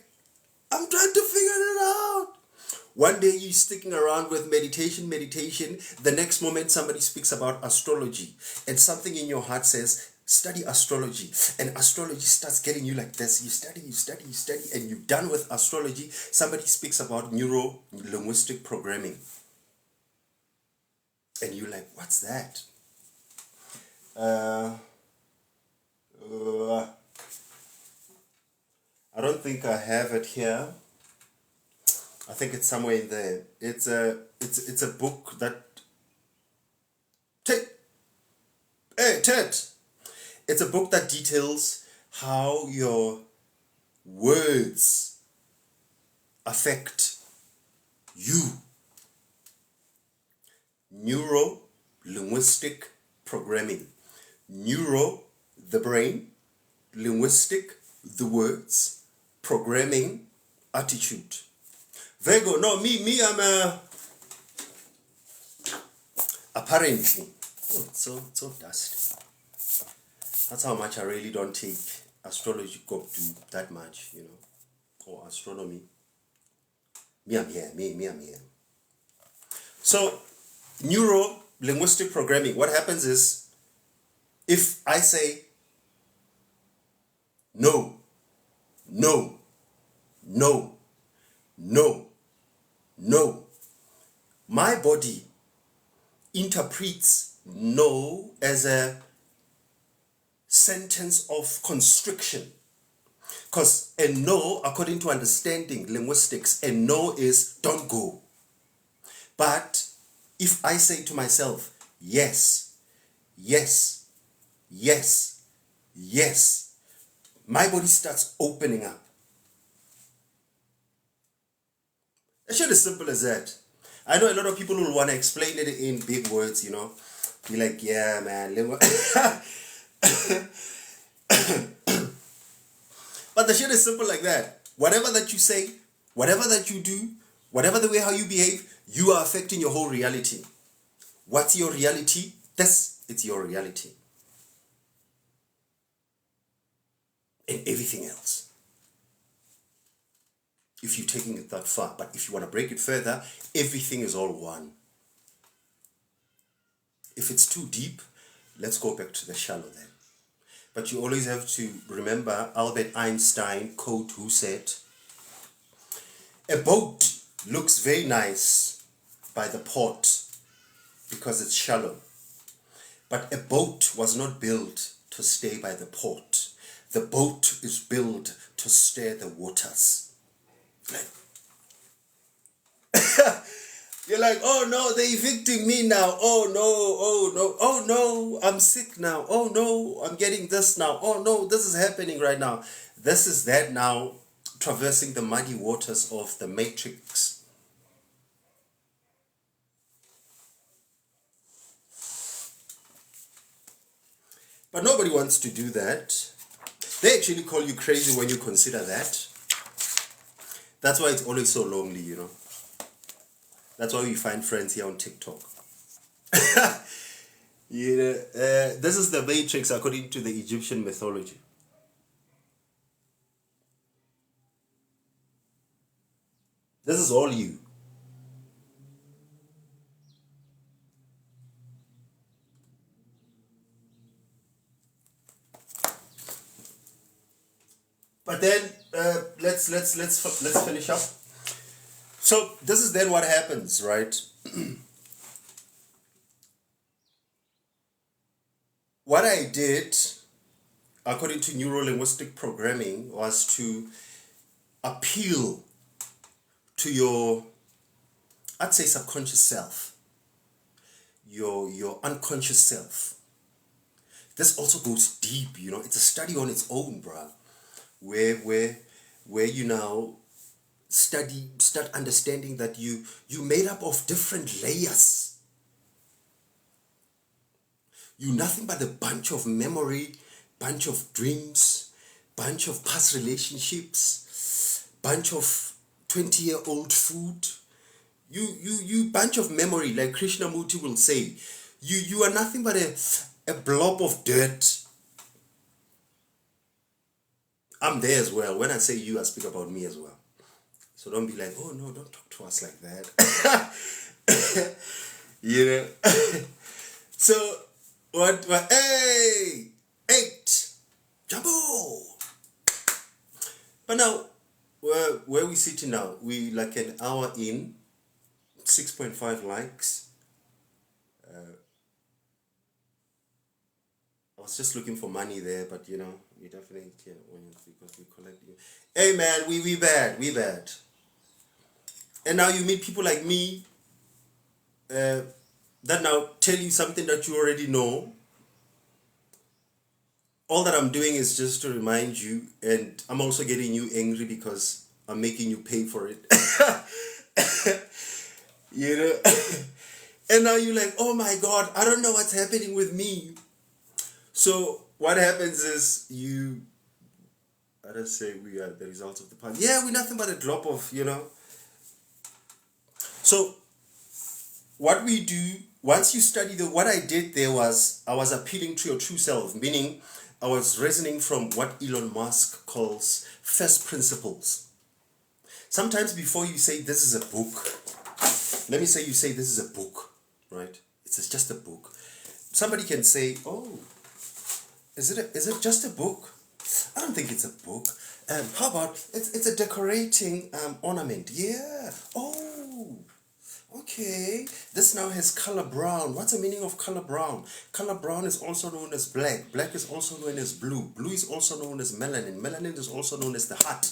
I'm trying to figure it out. One day you're sticking around with meditation. The next moment somebody speaks about astrology. And something in your heart says, study astrology. And astrology starts getting you like this. You study, and you're done with astrology. Somebody speaks about neuro-linguistic programming. And you're like, what's that? I don't think I have it here. I think it's somewhere in there. It's a book that Ted. It's a book that details how your words affect you. Neuro-linguistic programming. Neuro, the brain. Linguistic, the words. Programming, attitude. Virgo, no, me, I'm a... Apparently. Oh, it's so dusty. That's how much I really don't take astrology to that much, you know. Or astronomy. Me, I'm here. Me, I'm here. So, neuro-linguistic programming, what happens is, if I say no, no, no, no, no, my body interprets no as a sentence of constriction. Because a no, according to understanding linguistics, a no is don't go. But if I say to myself, yes, yes, yes, yes, my body starts opening up. It's just as simple as that. I know a lot of people will want to explain it in big words, you know. Be like, yeah, man. But the shit is simple like that. Whatever that you say, whatever that you do, whatever the way how you behave, you are affecting your whole reality. What's your reality? It's your reality. And everything else. If you're taking it that far. But if you want to break it further, everything is all one. If it's too deep, let's go back to the shallow then. But you always have to remember Albert Einstein quote who said, a boat looks very nice by the port because it's shallow. But a boat was not built to stay by the port. The boat is built to stir the waters. You're like, oh no, they're evicting me now. Oh no, I'm sick now. Oh no, I'm getting this now. Oh no, this is happening right now. This is that now, traversing the muddy waters of the matrix. But nobody wants to do that. They actually call you crazy when you consider that. That's why it's always so lonely, you know. That's why we find friends here on TikTok. This is the matrix according to the Egyptian mythology. This is all you. But then let's finish up. So this is then what happens, right? What I did, according to neuro-linguistic programming, was to appeal to your, I'd say, subconscious self, your unconscious self. This also goes deep, you know. It's a study on its own, bruh. Where you now start understanding that you made up of different layers. You nothing but a bunch of memory, bunch of dreams, bunch of past relationships, bunch of 20-year-old food. You bunch of memory, like Krishnamurti will say. You are nothing but a blob of dirt. I'm there as well. When I say you, I speak about me as well. So don't be like, oh no, don't talk to us like that. You know? So, what, hey, 8, jumbo. But now, where we sitting now, we like an hour in, 6.5 likes. I was just looking for money there, but you know, we definitely can onions because we collect you. Hey man, we bad. And now you meet people like me that now tell you something that you already know. All that I'm doing is just to remind you, and I'm also getting you angry because I'm making you pay for it. You know? And now you're like, oh my God, I don't know what's happening with me. So what happens is I don't say we are the results of the past. Yeah, we're nothing but a drop of, you know. So what we do, once you study what I did there was, I was appealing to your true self, meaning I was reasoning from what Elon Musk calls first principles. Sometimes before you say this is a book, let me say you say this is a book, right? It's just a book. Somebody can say, oh, is it just a book? I don't think it's a book. How about it's a decorating ornament? Yeah. Oh, okay. This now has color brown. What's the meaning of color brown? Color brown is also known as black. Black is also known as blue. Blue is also known as melanin. Melanin is also known as the heart.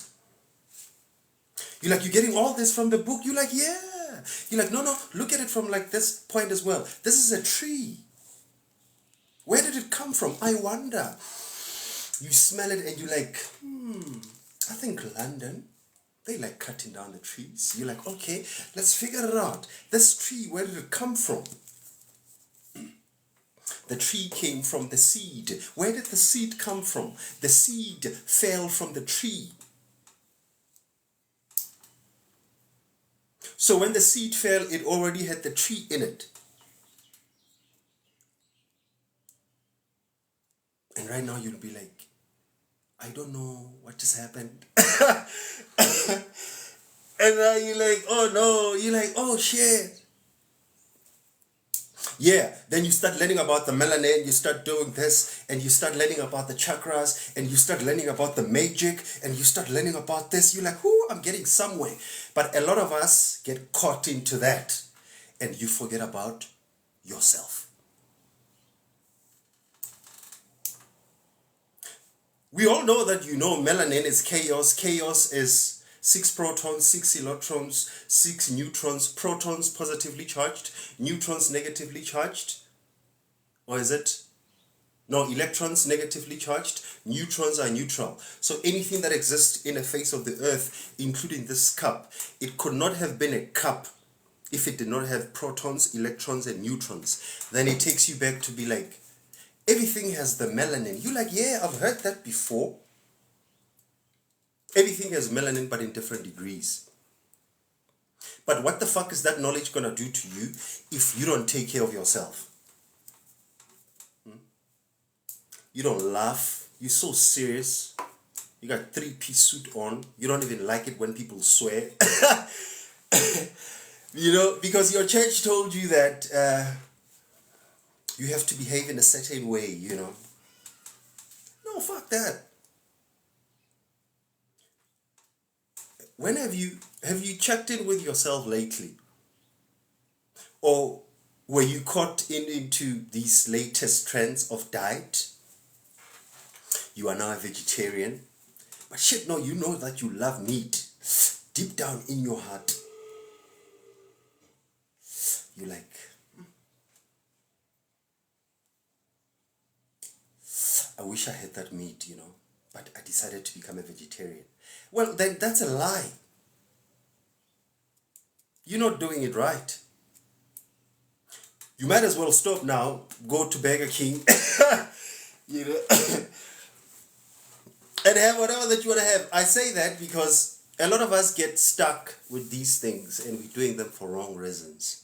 You're like, you're getting all this from the book? You're like, yeah. You're like, no, look at it from like this point as well. This is a tree. Where did it come from? I wonder. You smell it and you're like, I think London, they like cutting down the trees. You're like, okay, let's figure it out. This tree, where did it come from? The tree came from the seed. Where did the seed come from? The seed fell from the tree. So when the seed fell, it already had the tree in it. And right now you'll be like, I don't know what just happened. And now you're like, oh no, you're like, oh shit. Yeah, then you start learning about the melanin, you start doing this, and you start learning about the chakras, and you start learning about the magic, and you start learning about this. You're like, ooh, I'm getting somewhere. But a lot of us get caught into that, and you forget about yourself. We all know that melanin is chaos. Chaos is 6 protons, 6 electrons, 6 neutrons, protons positively charged, neutrons negatively charged. Or is it? No, electrons negatively charged, neutrons are neutral. So anything that exists in the face of the earth, including this cup, it could not have been a cup if it did not have protons, electrons, and neutrons. Then it takes you back to be like, everything has the melanin. You're like, yeah, I've heard that before. Everything has melanin, but in different degrees. But what the fuck is that knowledge gonna do to you if you don't take care of yourself? You don't laugh. You're so serious. You got 3-piece suit on. You don't even like it when people swear. You know, because your church told you that you have to behave in a certain way, you know. No, fuck that. When have you checked in with yourself lately? Or were you caught into these latest trends of diet? You are now a vegetarian. But shit, no, you know that you love meat. Deep down in your heart. You're like, I wish I had that meat, you know. But I decided to become a vegetarian. Well, then that's a lie. You're not doing it right. You might as well stop now, go to Burger King, you know, and have whatever that you want to have. I say that because a lot of us get stuck with these things and we're doing them for wrong reasons.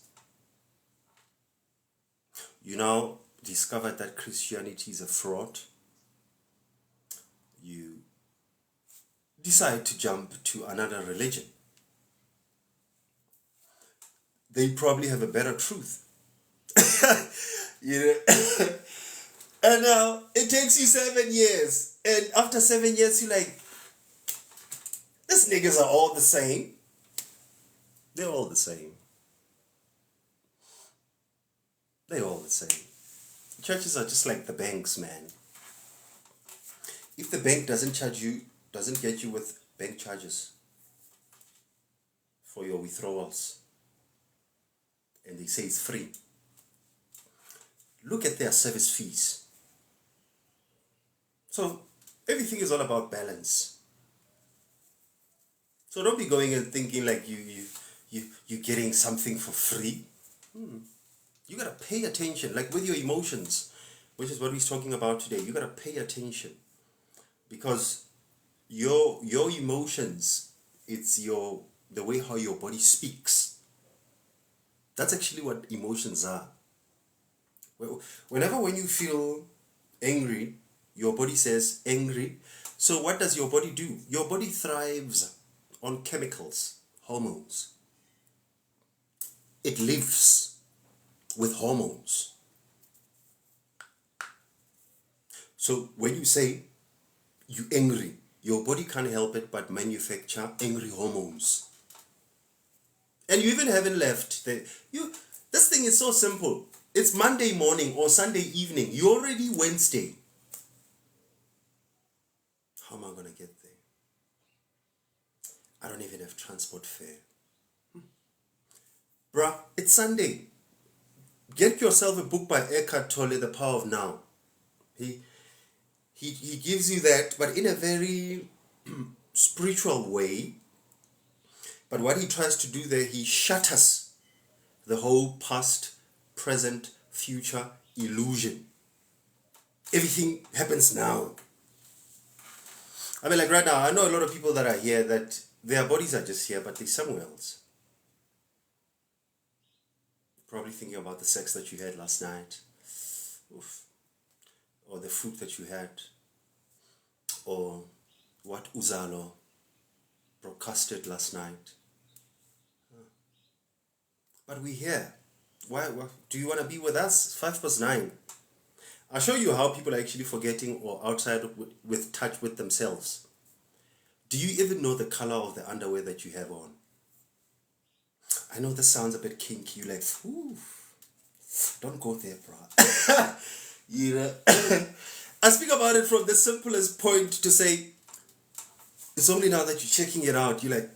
You now discovered that Christianity is a fraud. You decide to jump to another religion. They probably have a better truth. You know. And now it takes you 7 years. And after 7 years, you're like, these niggas are all the same. They're all the same. They're all the same. Churches are just like the banks, man. If the bank doesn't get you with bank charges for your withdrawals, and they say it's free, look at their service fees. So everything is all about balance. So don't be going and thinking like you're getting something for free. You gotta pay attention, like with your emotions, which is what we're talking about today. You gotta pay attention, because your emotions, it's the way how your body speaks. That's actually what emotions are. When you feel angry, your body says angry. So what does your body do? Your body thrives on chemicals, hormones. It lives with hormones. So when you say you're angry, your body can't help it but manufacture angry hormones. And you even haven't left. This thing is so simple. It's Monday morning or Sunday evening. You're already Wednesday. How am I going to get there? I don't even have transport fare. Bruh, it's Sunday. Get yourself a book by Eckhart Tolle, The Power of Now. He gives you that, but in a very spiritual way. But what he tries to do there, he shatters the whole past, present, future illusion. Everything happens now. I mean, like right now, I know a lot of people that are here that their bodies are just here, but they're somewhere else. Probably thinking about the sex that you had last night. Oof. Or the food that you had. Or what Uzalo broadcasted last night. But we're here. Why do you want to be with us? 9:05. I'll show you how people are actually forgetting or outside with touch with themselves. Do you even know the color of the underwear that you have on? I know this sounds a bit kinky. You're like, ooh, don't go there, bro. You know? I speak about it from the simplest point to say, it's only now that you're checking it out, you're like,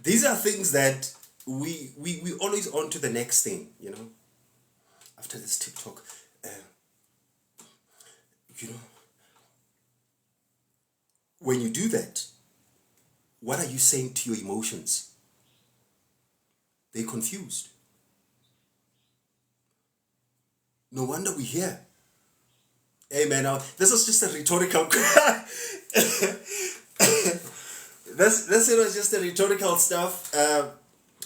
These are things that we always on to the next thing, you know. After this TikTok, you know, when you do that, what are you saying to your emotions? They're confused. No wonder we're here. Hey man, now this is just a rhetorical. This was just a rhetorical stuff.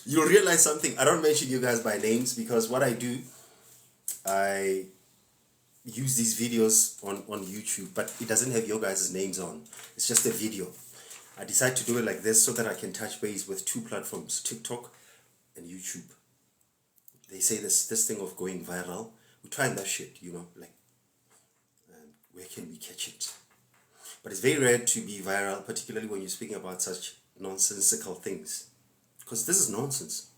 You'll realize something. I don't mention you guys by names because what I do, I use these videos on YouTube, but it doesn't have your guys' names on. It's just a video. I decided to do it like this so that I can touch base with two platforms, TikTok and YouTube. They say this thing of going viral. We're trying that shit, you know, like, where can we catch it? But it's very rare to be viral, particularly when you're speaking about such nonsensical things. Because this is nonsense,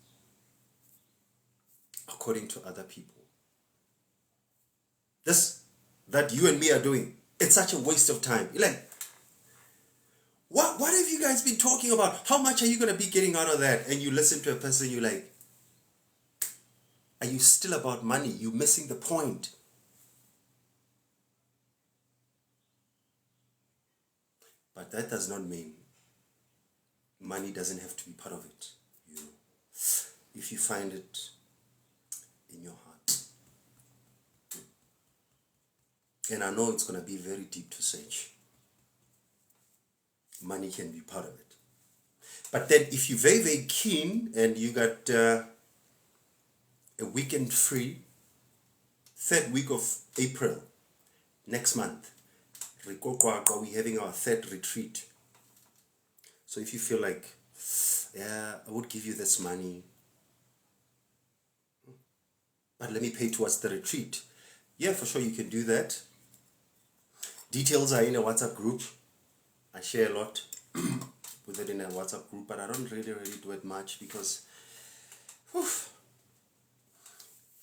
according to other people. This, that you and me are doing, it's such a waste of time. You're like, what have you guys been talking about? How much are you going to be getting out of that? And you listen to a person, you're like, are you still about money? You're missing the point. But that does not mean money doesn't have to be part of it. You know, if you find it in your heart. And I know it's going to be very deep to search. Money can be part of it. But then if you're very, very keen and you got a weekend free, 3rd week of April, next month, we're having our 3rd retreat. So if you feel like, yeah, I would give you this money, but let me pay towards the retreat. Yeah, for sure you can do that. Details are in a WhatsApp group. I share a lot with it in a WhatsApp group, but I don't really do it much because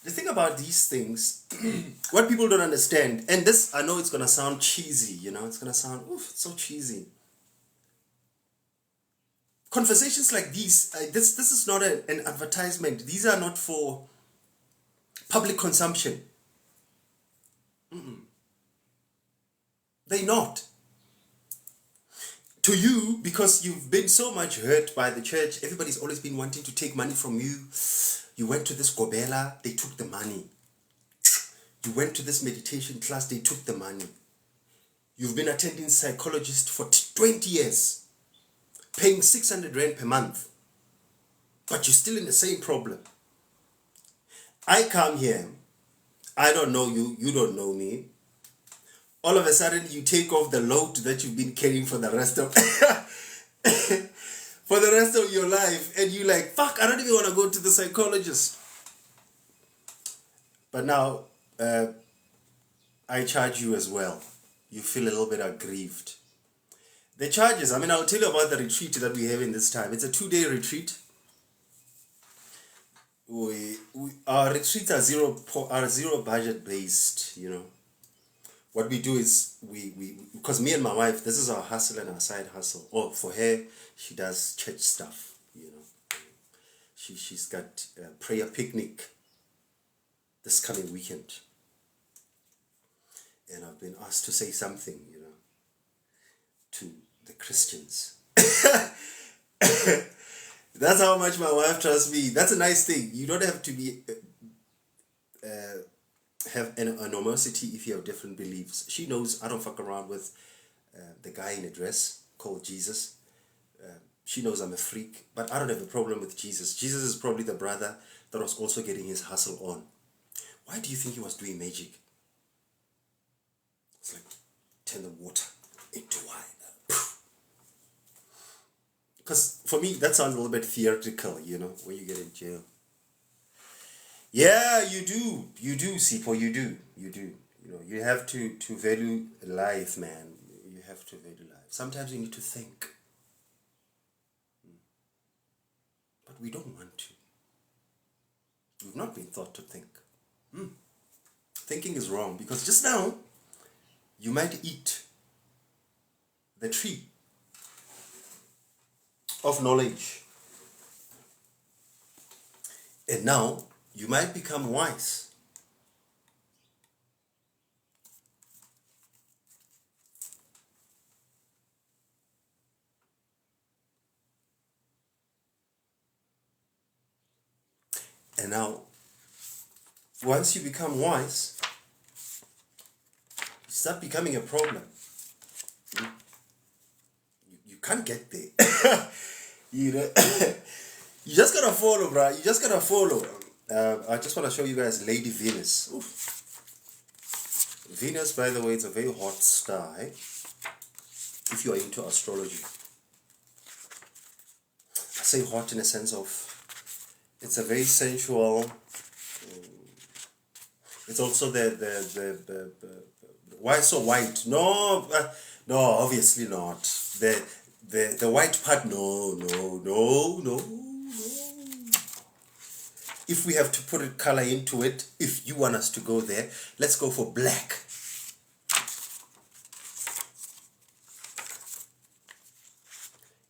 The thing about these things, what people don't understand, and this, I know it's going to sound cheesy, it's going to sound, oof, so cheesy. Conversations like these, this is not an advertisement. These are not for public consumption. They're not. To you, because you've been so much hurt by the church, everybody's always been wanting to take money from you. You went to this Gobela, they took the money. You went to this meditation class, they took the money. You've been attending psychologist for 20 years, paying 600 Rand per month, but you're still in the same problem. I come here, I don't know you, you don't know me. All of a sudden, you take off the load that you've been carrying for the rest of for the rest of your life, and you're like, fuck, I don't even want to go to the psychologist. But now, I charge you as well. You feel a little bit aggrieved. The charges, I'll tell you about the retreat that we have in this time. It's a 2-day retreat. Our retreats are zero budget based, What we do is, because me and my wife, this is our hustle and our side hustle. Oh, for her, she does church stuff, She's got a prayer picnic this coming weekend. And I've been asked to say something, to the Christians. That's how much my wife trusts me. That's a nice thing. You don't have to be have an animosity if you have different beliefs. She knows I don't fuck around with the guy in a dress called Jesus. She knows I'm a freak, but I don't have a problem with Jesus. Jesus is probably the brother that was also getting his hustle on. Why do you think he was doing magic? It's like, turn the water into wine. Because for me, that sounds a little bit theatrical, when you get in jail. Yeah, you do, Sipho, you do. You have to value life, man. You have to value life. Sometimes you need to think. But we don't want to. We've not been taught to think. Thinking is wrong, because just now, you might eat the tree of knowledge. And now, you might become wise. And now, once you become wise, you start becoming a problem. You can't get there. You just gotta follow, bro. You just gotta follow. I just want to show you guys Lady Venus. Oof. Venus, by the way, it's a very hot star, if you are into astrology. I say hot in a sense of, it's a very sensual. It's also the why so white? No, obviously not. The white part, no. If we have to put a color into it, if you want us to go there, let's go for black.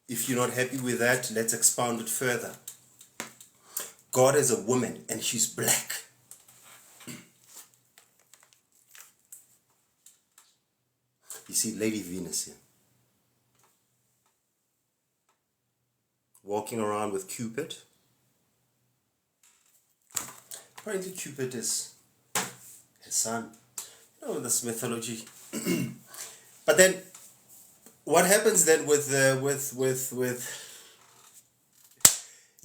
If you're not happy with that, let's expound it further. God is a woman and she's black. You see Lady Venus here. Walking around with Cupid. Apparently Cupid is his son. This mythology. But then, what happens then with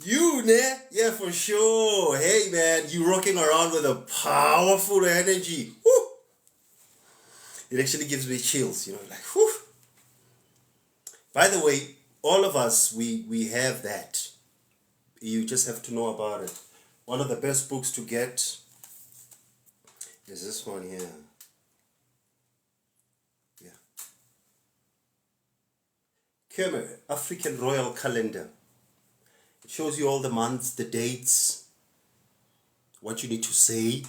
you, ne? Yeah, for sure. Hey, man, you rocking around with a powerful energy. Woo! It actually gives me chills, like, whew. By the way, all of us, we have that. You just have to know about it. One of the best books to get is this one here. Yeah. Khmer, African Royal Calendar. It shows you all the months, the dates. what you need to say,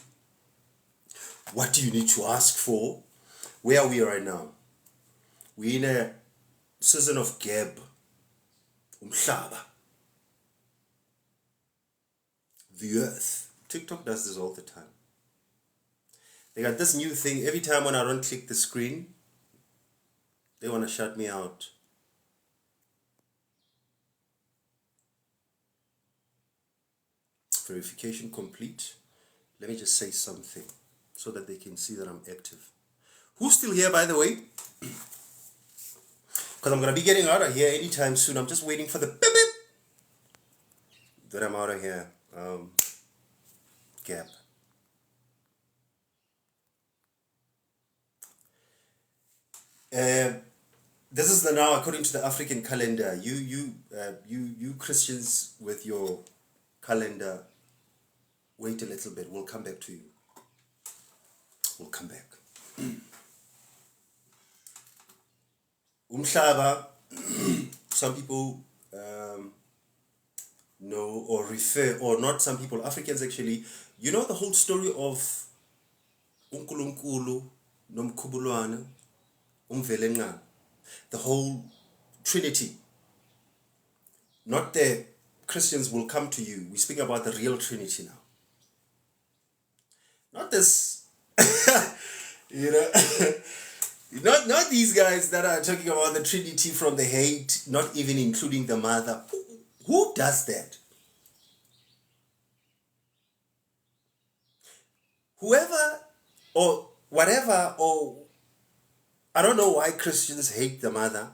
what do you need to ask for. Where are we right now? We're in a season of Geb, Umhlaba, the earth. TikTok does this all the time. They got this new thing. Every time when I don't click the screen, they want to shut me out. Verification complete. Let me just say something so that they can see that I'm active. Who's still here, by the way? Because I'm going to be getting out of here anytime soon. I'm just waiting for the beep beep. Then I'm out of here. Gap. This is the now according to the African calendar. You Christians with your calendar, wait a little bit. We'll come back to you. We'll come back. Umhlaba, some people know or refer, or not some people, Africans actually, you know the whole story of uNkulunkulu nomkhubulwana umvelenqaba, the whole Trinity. Not the Christians will come to you. We speak about the real Trinity now. Not this, you know, not these guys that are talking about the Trinity from the hate, not even including the mother. Who does that? Whoever or whatever, or I don't know why Christians hate the mother.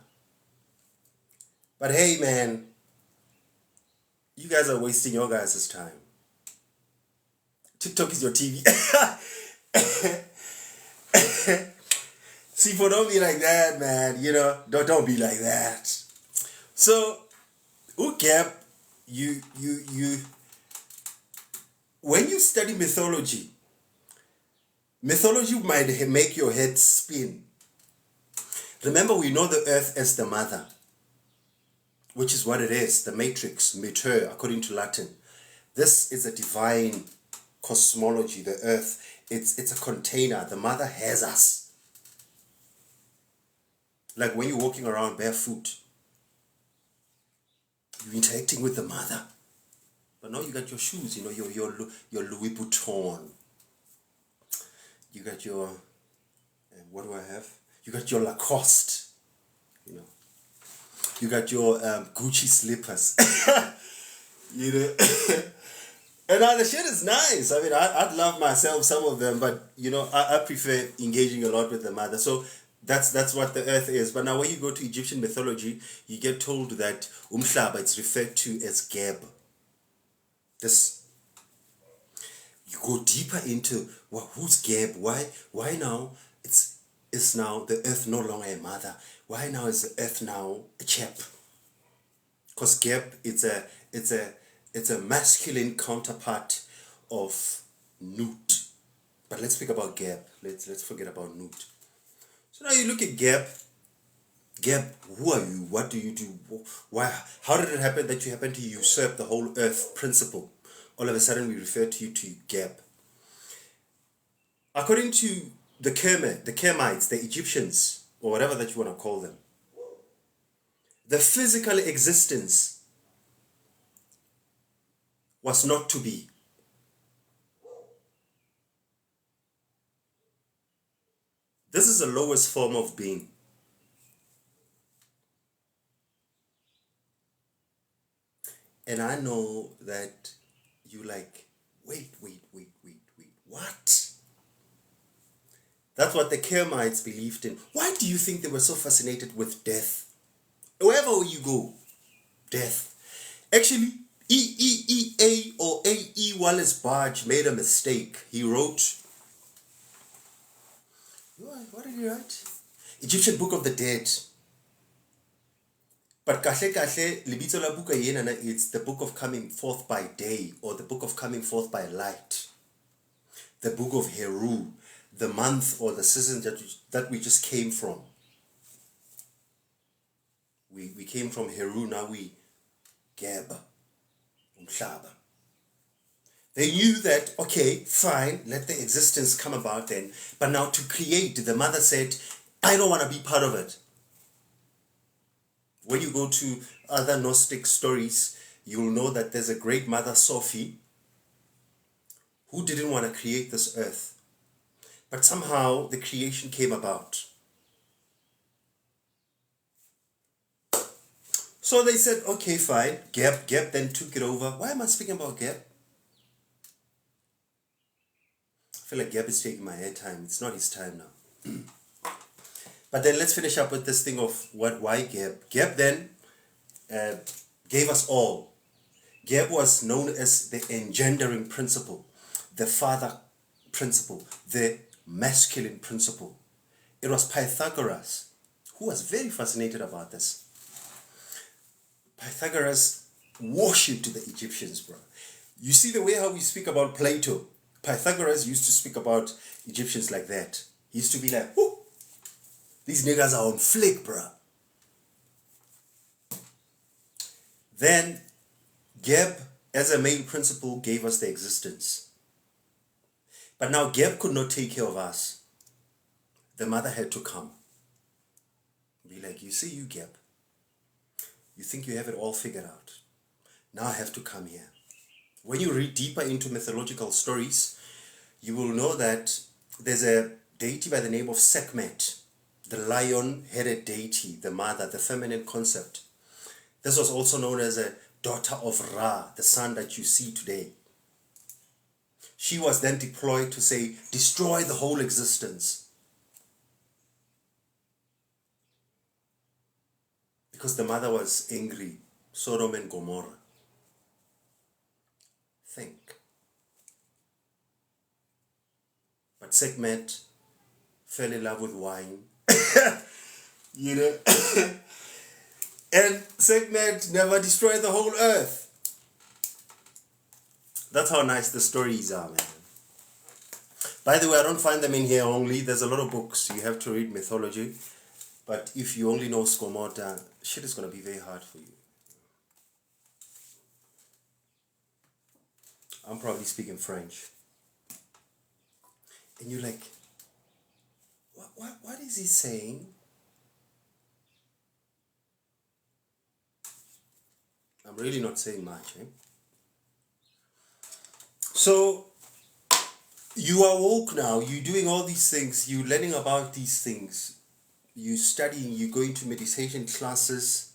But hey, man, you guys are wasting your guys' time. TikTok is your TV. See, for don't be like that, man. You know, don't be like that. So, Gap, you when you study mythology might make your head spin. Remember, we know the earth as the mother, which is what it is, the matrix, mater, according to Latin. This is a divine cosmology, the earth. It's a container. The mother has us. Like when you're walking around barefoot, you're interacting with the mother. But now you got your shoes, you know, your Louis Vuitton. You got your, what do I have? You got your Lacoste, you know. You got your Gucci slippers. You know. And now the shit is nice. I mean, I'd love myself some of them, but, you know, I prefer engaging a lot with the mother. So that's what the earth is. But now when you go to Egyptian mythology, you get told that Umhlaba, it's referred to as Geb. This, you go deeper into, well, who's Geb? Why now it's now the earth no longer a mother? Why now is the earth now a chap? Because Geb, it's a masculine counterpart of Nut. But let's speak about Geb. Let's forget about Nut. So now you look at Geb. Geb, who are you? What do you do? Why? How did it happen that you happen to usurp the whole earth principle? All of a sudden we refer to you to Geb. According to the Kemites, the Egyptians, or whatever that you want to call them, the physical existence was not to be. This is the lowest form of being. And I know that you like, wait, what? That's what the Kemites believed in. Why do you think they were so fascinated with death? Wherever you go, death. Actually, A.E. Wallace Barge made a mistake. He wrote, what did he write? Egyptian Book of the Dead. But kahle lebitso la buka yena, it's the book of coming forth by day, or the book of coming forth by light. The book of Heru, the month or the season that we just came from. We came from Heru, now we Geb, Umhlaba. They knew that, okay, fine, let the existence come about then. But now to create, the mother said, I don't want to be part of it. When you go to other Gnostic stories, you'll know that there's a great mother, Sophie, who didn't want to create this earth. But somehow the creation came about. So they said, okay, fine. Geb then took it over. Why am I speaking about Geb? I feel like Geb is taking my airtime. It's not his time now. But then let's finish up with this thing of why Geb. Geb then gave us all. Geb was known as the engendering principle, the father principle, the masculine principle. It was Pythagoras who was very fascinated about this. Pythagoras worshipped the Egyptians, bro. You see the way how we speak about Plato. Pythagoras used to speak about Egyptians like that. He used to be like, whoo, these niggas are on flick, bro. Then Geb, as a male principle, gave us the existence. But now Geb could not take care of us. The mother had to come. Be like, you see, you Geb, you think you have it all figured out. Now I have to come here. When you read deeper into mythological stories, you will know that there's a deity by the name of Sekhmet, the lion-headed deity, the mother, the feminine concept. This was also known as a daughter of Ra, the sun that you see today. She was then deployed to say, destroy the whole existence. Because the mother was angry, Sodom and Gomorrah. Think. But Sekhmet fell in love with wine. You know? And Sekhmet never destroyed the whole earth. That's how nice the stories are, man. By the way, I don't find them in here only. There's a lot of books. You have to read mythology. But if you only know Skomota, shit is going to be very hard for you. I'm probably speaking French. And you're like, what is he saying? I'm really not saying much, eh? So, you are woke now. You're doing all these things. You're learning about these things. You're studying. You're going to meditation classes.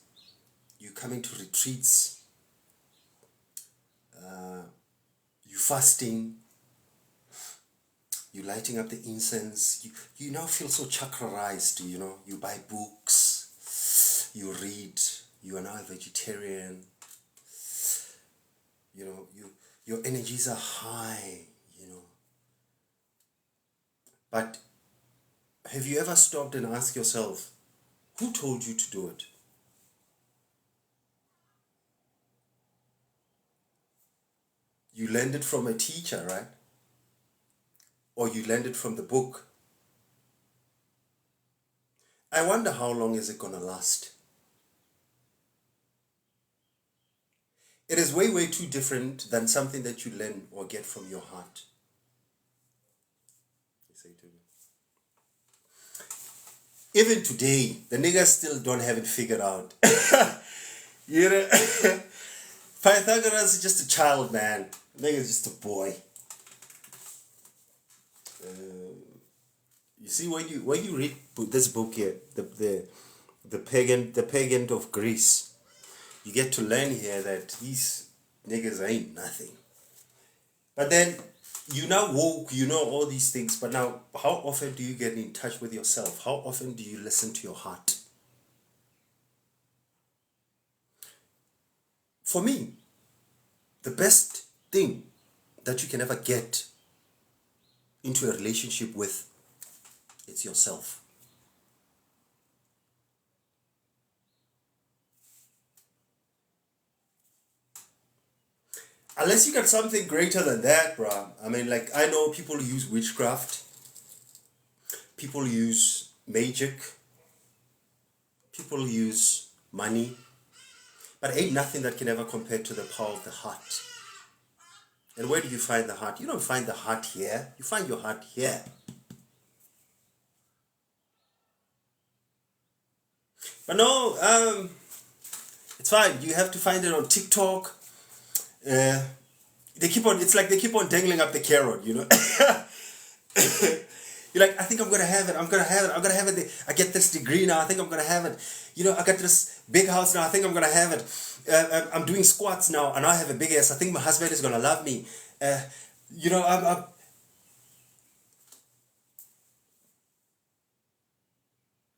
You're coming to retreats. You're fasting. You're lighting up the incense. You now feel so chakraized, you know. You buy books. You read. You are now a vegetarian. You know, your energies are high, you know. But have you ever stopped and asked yourself, who told you to do it? You learned it from a teacher, right? Or you learned it from the book. I wonder how long is it going to last? It is way, way too different than something that you learn or get from your heart. Even today, the niggas still don't have it figured out. You know, Pythagoras is just a child, man. Nigga's just a boy. You see, when you read this book here, the pagan of Greece, you get to learn here that these niggas ain't nothing. But then you now woke, you know all these things, but now how often do you get in touch with yourself? How often do you listen to your heart? For me, the best thing that you can ever get into a relationship with, it's yourself. Unless you got something greater than that, bro. I mean, like, I know people use witchcraft. People use magic. People use money. But ain't nothing that can ever compare to the power of the heart. And where do you find the heart? You don't find the heart here. You find your heart here. But no, it's fine. You have to find it on TikTok. It's like they keep on dangling up the carrot, you know. You're like, I think I'm gonna have it. I'm gonna have it. I get this degree now. I think I'm gonna have it. You know, I got this big house now. I think I'm gonna have it. I'm doing squats now, and I have a big ass. I think my husband is gonna love me. You know, I'm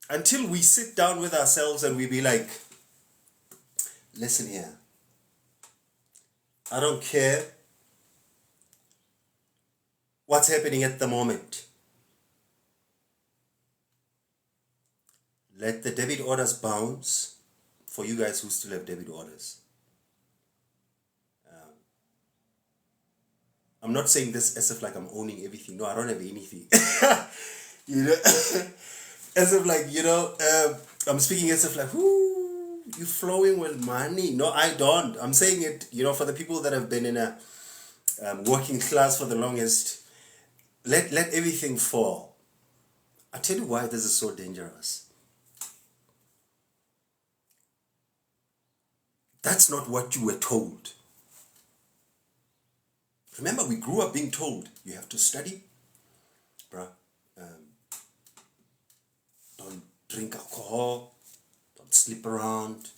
until we sit down with ourselves and we be like, listen here. I don't care what's happening at the moment. Let the debit orders bounce for you guys who still have debit orders. I'm not saying this as if like I'm owning everything. No, I don't have anything. You know, as if like, you know, I'm speaking as if like, whoo, you flowing with money. No, I don't. I'm saying it, you know, for the people that have been in a working class for the longest. Let everything fall. I tell you why this is so dangerous. That's not what you were told. Remember, we grew up being told you have to study, bruh. Don't drink alcohol. Don't sleep around.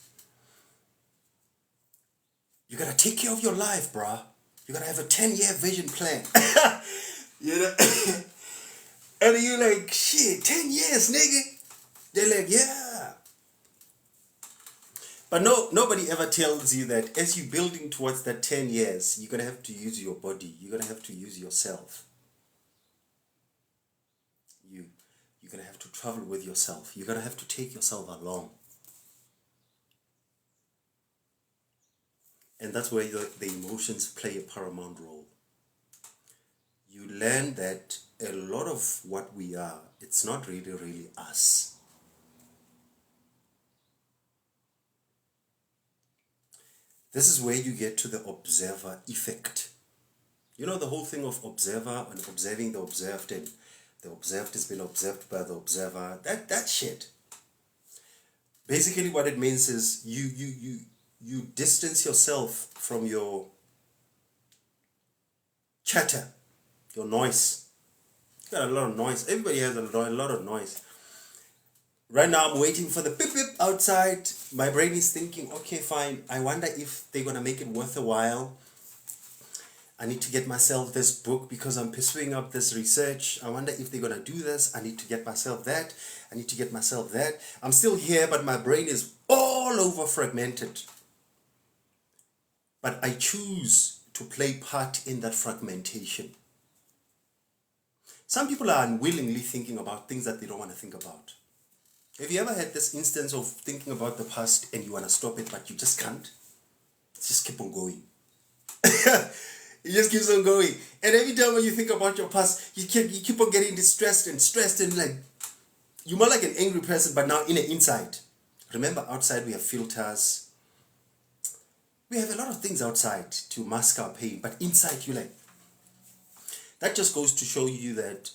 You gotta take care of your life, bruh. You gotta have a 10-year vision plan. You know, and you're like, shit, 10 years, nigga. They're like, yeah. But no, nobody ever tells you that as you're building towards that 10 years, you're going to have to use your body. You're going to have to use yourself. You're going to have to travel with yourself. You're going to have to take yourself along. And that's where the emotions play a paramount role. You learn that a lot of what we are, it's not really us. This is where you get to the observer effect. You know the whole thing of observer and observing the observed, and the observed has been observed by the observer. That shit. Basically what it means is you distance yourself from your chatter, your noise. You got a lot of noise. Everybody has a lot of noise. Right now, I'm waiting for the beep beep outside. My brain is thinking, okay, fine. I wonder if they're going to make it worth a while. I need to get myself this book because I'm pursuing up this research. I wonder if they're going to do this. I need to get myself that. I need to get myself that. I'm still here, but my brain is all over fragmented. But I choose to play part in that fragmentation. Some people are unwillingly thinking about things that they don't want to think about. Have you ever had this instance of thinking about the past and you want to stop it, but you just can't? Just keep on going. It just keeps on going. And every time when you think about your past, you keep on getting distressed and stressed, and like, you're more like an angry person, but now in the inside. Remember, outside we have filters. We have a lot of things outside to mask our pain, but inside you like, that just goes to show you that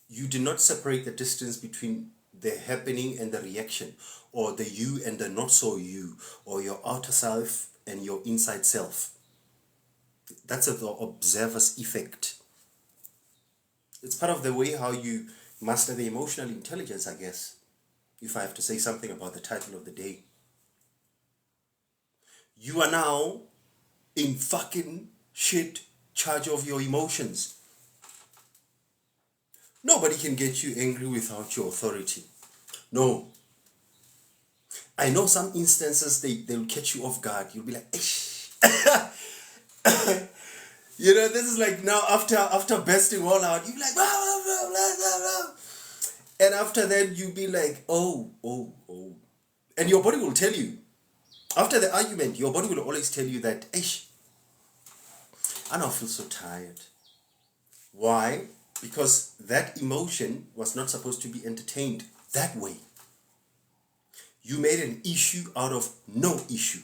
you do not separate the distance between the happening and the reaction, or the you and the not so you, or your outer self and your inside self. That's the observer's effect. It's part of the way how you master the emotional intelligence, I guess, if I have to say something about the title of the day. You are now in fucking shit charge of your emotions. Nobody can get you angry without your authority. No. I know some instances they'll catch you off guard. You'll be like, Ish. You know, this is like now after bursting all out, you'll be like, blah, blah, blah, blah, blah, blah. And after that, you'll be like, oh. And your body will tell you. After the argument, your body will always tell you that, Ish, I now feel so tired. Why? Because that emotion was not supposed to be entertained that way. You made an issue out of no issue.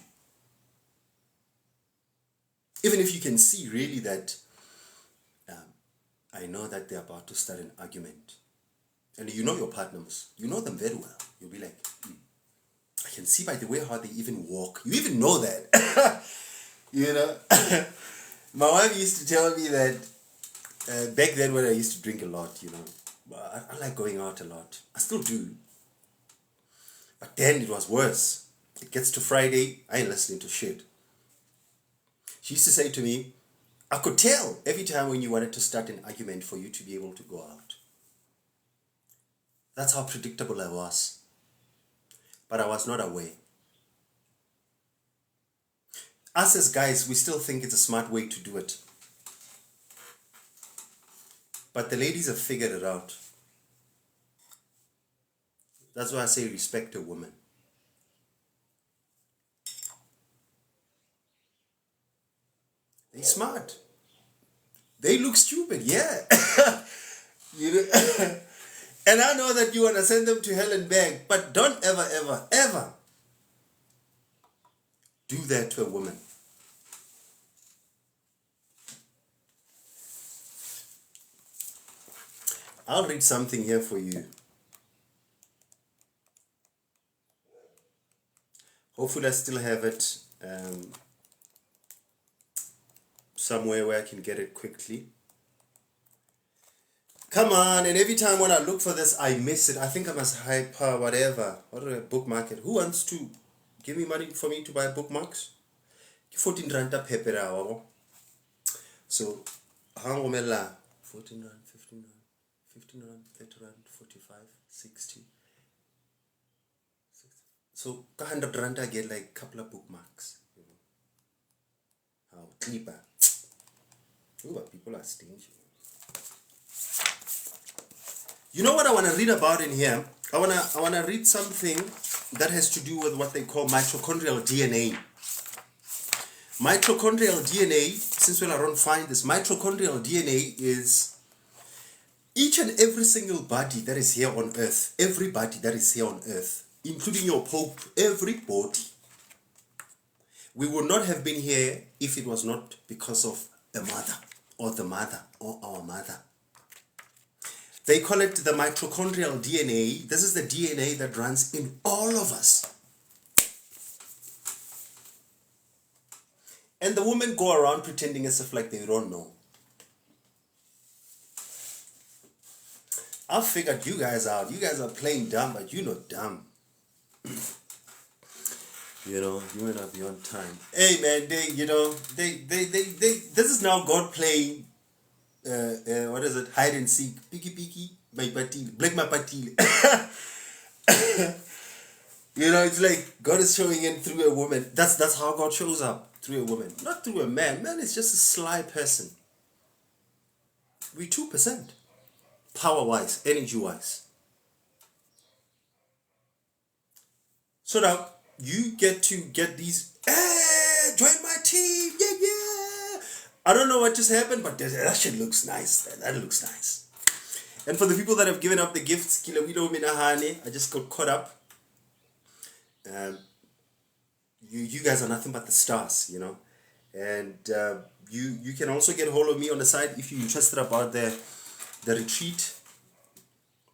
Even if you can see really that I know that they're about to start an argument. And you know your partners. You know them very well. You'll be like, I can see by the way how they even walk. You even know that. You know? My wife used to tell me that back then when I used to drink a lot, you know, I like going out a lot. I still do. But then it was worse. It gets to Friday, I ain't listening to shit. She used to say to me, I could tell every time when you wanted to start an argument for you to be able to go out. That's how predictable I was. But I was not aware. Us as guys, we still think it's a smart way to do it. But the ladies have figured it out. That's why I say respect a woman. They're smart. They look stupid, yeah. You know? And I know that you want to send them to hell and back, but don't ever, ever, ever do that to a woman. I'll read something here for you. Hopefully I still have it somewhere where I can get it quickly. Come on, and every time when I look for this, I miss it. I think I must hyper whatever. What do I bookmark it? Who wants to give me money for me to buy bookmarks? 14 rand a paper. So, how 14 rand, 15 rand, 15 rand, 30 rand, 45, 60. So, 100 rand I get like a couple of bookmarks. You know. How clipper. Ooh, but people are stingy. You know what I want to read about in here? I want to read something that has to do with what they call mitochondrial DNA. Mitochondrial DNA, since when I don't find this, mitochondrial DNA is each and every single body that is here on earth, everybody that is here on earth, including your Pope, everybody. We would not have been here if it was not because of the mother or our mother. They call it the mitochondrial DNA. This is the DNA that runs in all of us. And the women go around pretending as if like they don't know. I figured you guys out. You guys are playing dumb, but you're not dumb. You know, you may not be on time. Hey man, they this is now God playing what is it? Hide and seek. Piki, my patil. Black my patil. You know, it's like God is showing in through a woman. That's how God shows up, through a woman. Not through a man. Man is just a sly person. We 2%. Power-wise, energy-wise. So now, you get to get these, hey, join my team, yeah. I don't know what just happened, but that shit looks nice. That looks nice. And for the people that have given up the gifts, Kilawido Minahane, I just got caught up. You guys are nothing but the stars, you know. And you can also get hold of me on the side if you're interested about the retreat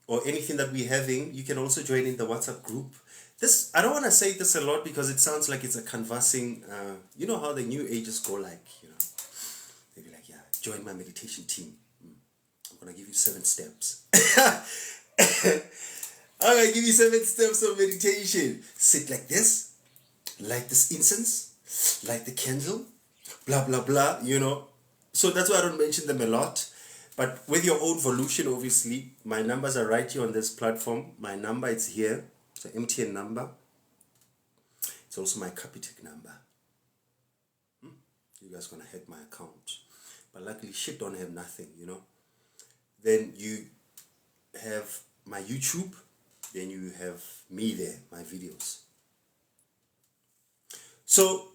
or anything that we're having. You can also join in the WhatsApp group. This, I don't want to say this a lot because it sounds like it's a canvassing, you know how the new ages go like, you know. They be like, yeah, join my meditation team. I'm going to give you 7 steps. I'm going to give you 7 steps of meditation. Sit like this, light this incense, light the candle, blah, blah, blah, you know. So that's why I don't mention them a lot. But with your own volition, obviously, my numbers are right here on this platform. My number is here. It's an MTN number. It's also my Capitec number. You guys gonna hack my account. But luckily, shit don't have nothing, you know. Then you have my YouTube. Then you have me there, my videos. So,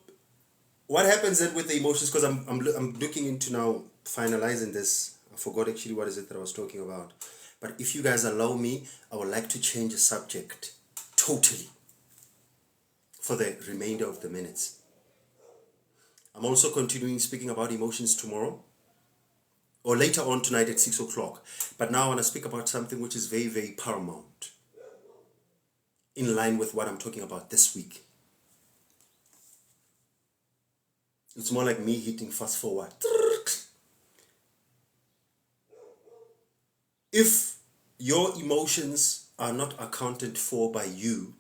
what happens then with the emotions? Because I'm looking into now finalizing this. I forgot actually what is it that I was talking about. But if you guys allow me, I would like to change the subject totally for the remainder of the minutes. I'm also continuing speaking about emotions tomorrow, or later on tonight at 6 o'clock. But now I want to speak about something which is very, very paramount, in line with what I'm talking about this week. It's more like me hitting fast forward. If your emotions are not accounted for by you,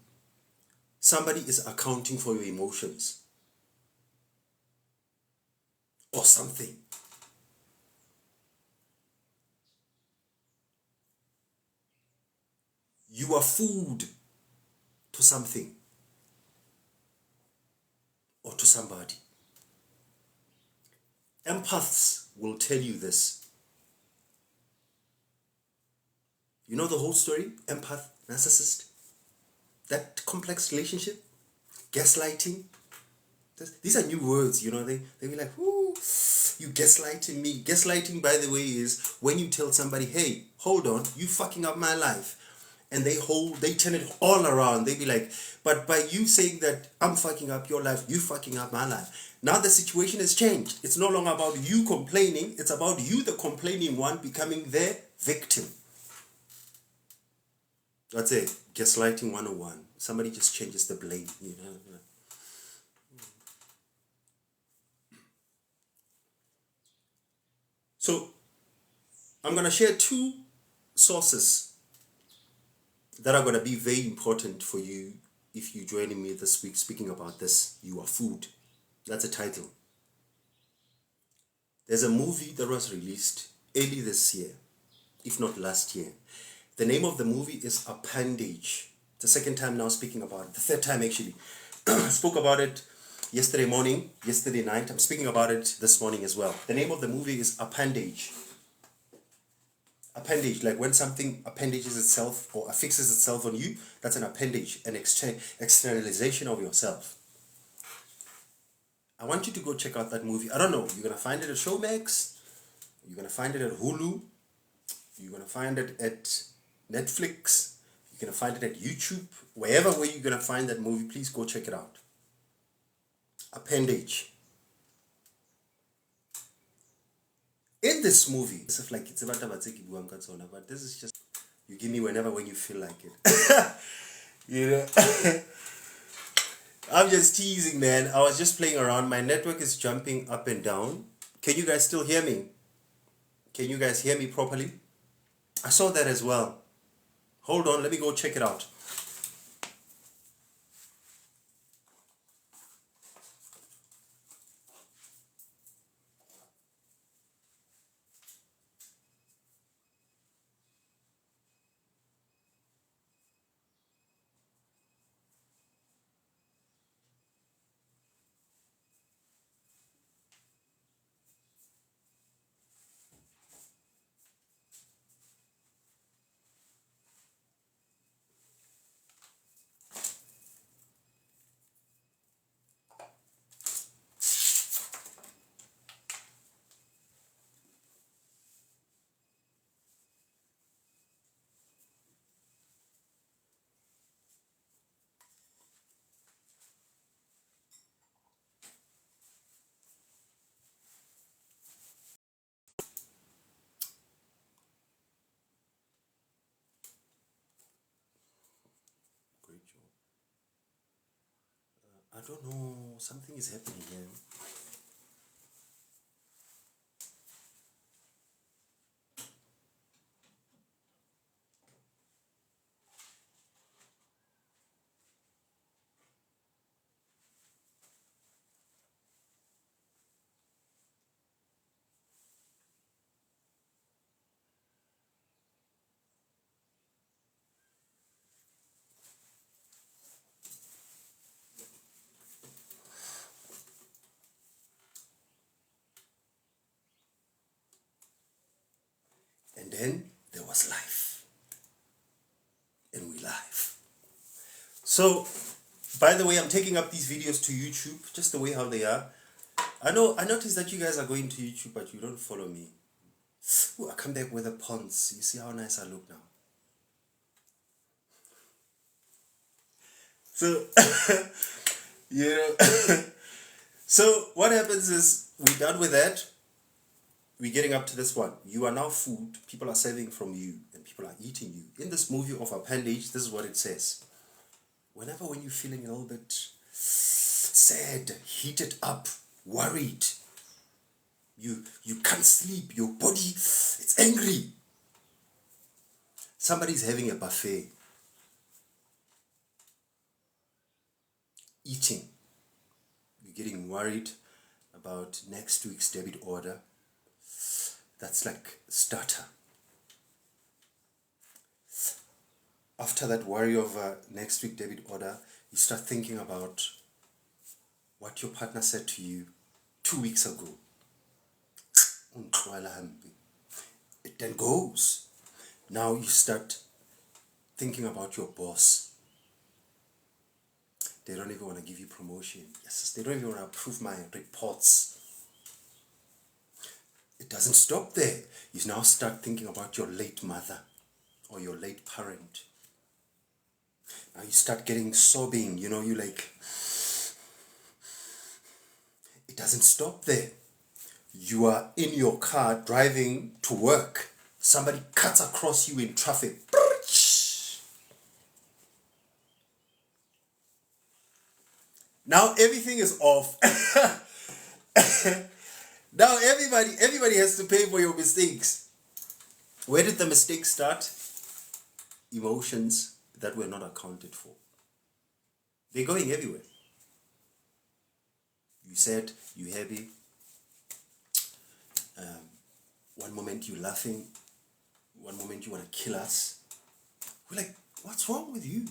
somebody is accounting for your emotions. Or something. You are food to something. Or to somebody. Empaths will tell you this. You know the whole story? Empath, narcissist. That complex relationship. Gaslighting. These are new words, you know. They be like, "Ooh, you gaslighting me." Gaslighting, by the way, is when you tell somebody, "Hey, hold on, you fucking up my life," and they turn it all around. They be like, "But by you saying that I'm fucking up your life, you fucking up my life." Now the situation has changed. It's no longer about you complaining. It's about you, the complaining one, becoming their victim. That's it. Gaslighting 101. Somebody just changes the blame, you know. So, I'm going to share two sources that are going to be very important for you if you're joining me this week speaking about this. You are food. That's a title. There's a movie that was released early this year, if not last year. The name of the movie is Appendage. It's the second time now speaking about it. The third time actually. I spoke about it yesterday morning, yesterday night. I'm speaking about it this morning as well. The name of the movie is Appendage. Appendage, like when something appendages itself or affixes itself on you, that's an appendage, an externalization of yourself. I want you to go check out that movie. I don't know, you're going to find it at Showmax, you're going to find it at Hulu, you're going to find it at Netflix, you're going to find it at YouTube, wherever where you're going to find that movie, please go check it out. Appendage. In this movie, it's like it's about but this is just you give me whenever when you feel like it. You know. I'm just teasing, man. I was just playing around. My network is jumping up and down. Can you guys still hear me? Can you guys hear me properly? I saw that as well. Hold on, let me go check it out. Great job. I don't know. Something is happening here. And then there was life. And we live. So, by the way, I'm taking up these videos to YouTube, just the way how they are. I noticed that you guys are going to YouTube, but you don't follow me. Ooh, I come back with a pons. You see how nice I look now. So, you know, So what happens is we're done with that. We're getting up to this one. You are now food. People are serving from you and people are eating you. In this movie of Appendage, this is what it says. When you're feeling a little bit sad, heated up, worried, you can't sleep, your body, it's angry. Somebody's having a buffet, eating. You're getting worried about next week's debit order. That's like starter. After that worry of next week debit order, you start thinking about what your partner said to you 2 weeks ago. It then goes. Now you start thinking about your boss. They don't even want to give you promotion. Yes, they don't even want to approve my reports. It doesn't stop there. You now start thinking about your late mother or your late parent. Now you start getting sobbing, you like... It doesn't stop there. You are in your car driving to work. Somebody cuts across you in traffic. Now everything is off. Now everybody has to pay for your mistakes. Where did the mistakes start? Emotions that were not accounted for. They're going everywhere. You said you're happy. One moment you're laughing. One moment you want to kill us. We're like, what's wrong with you?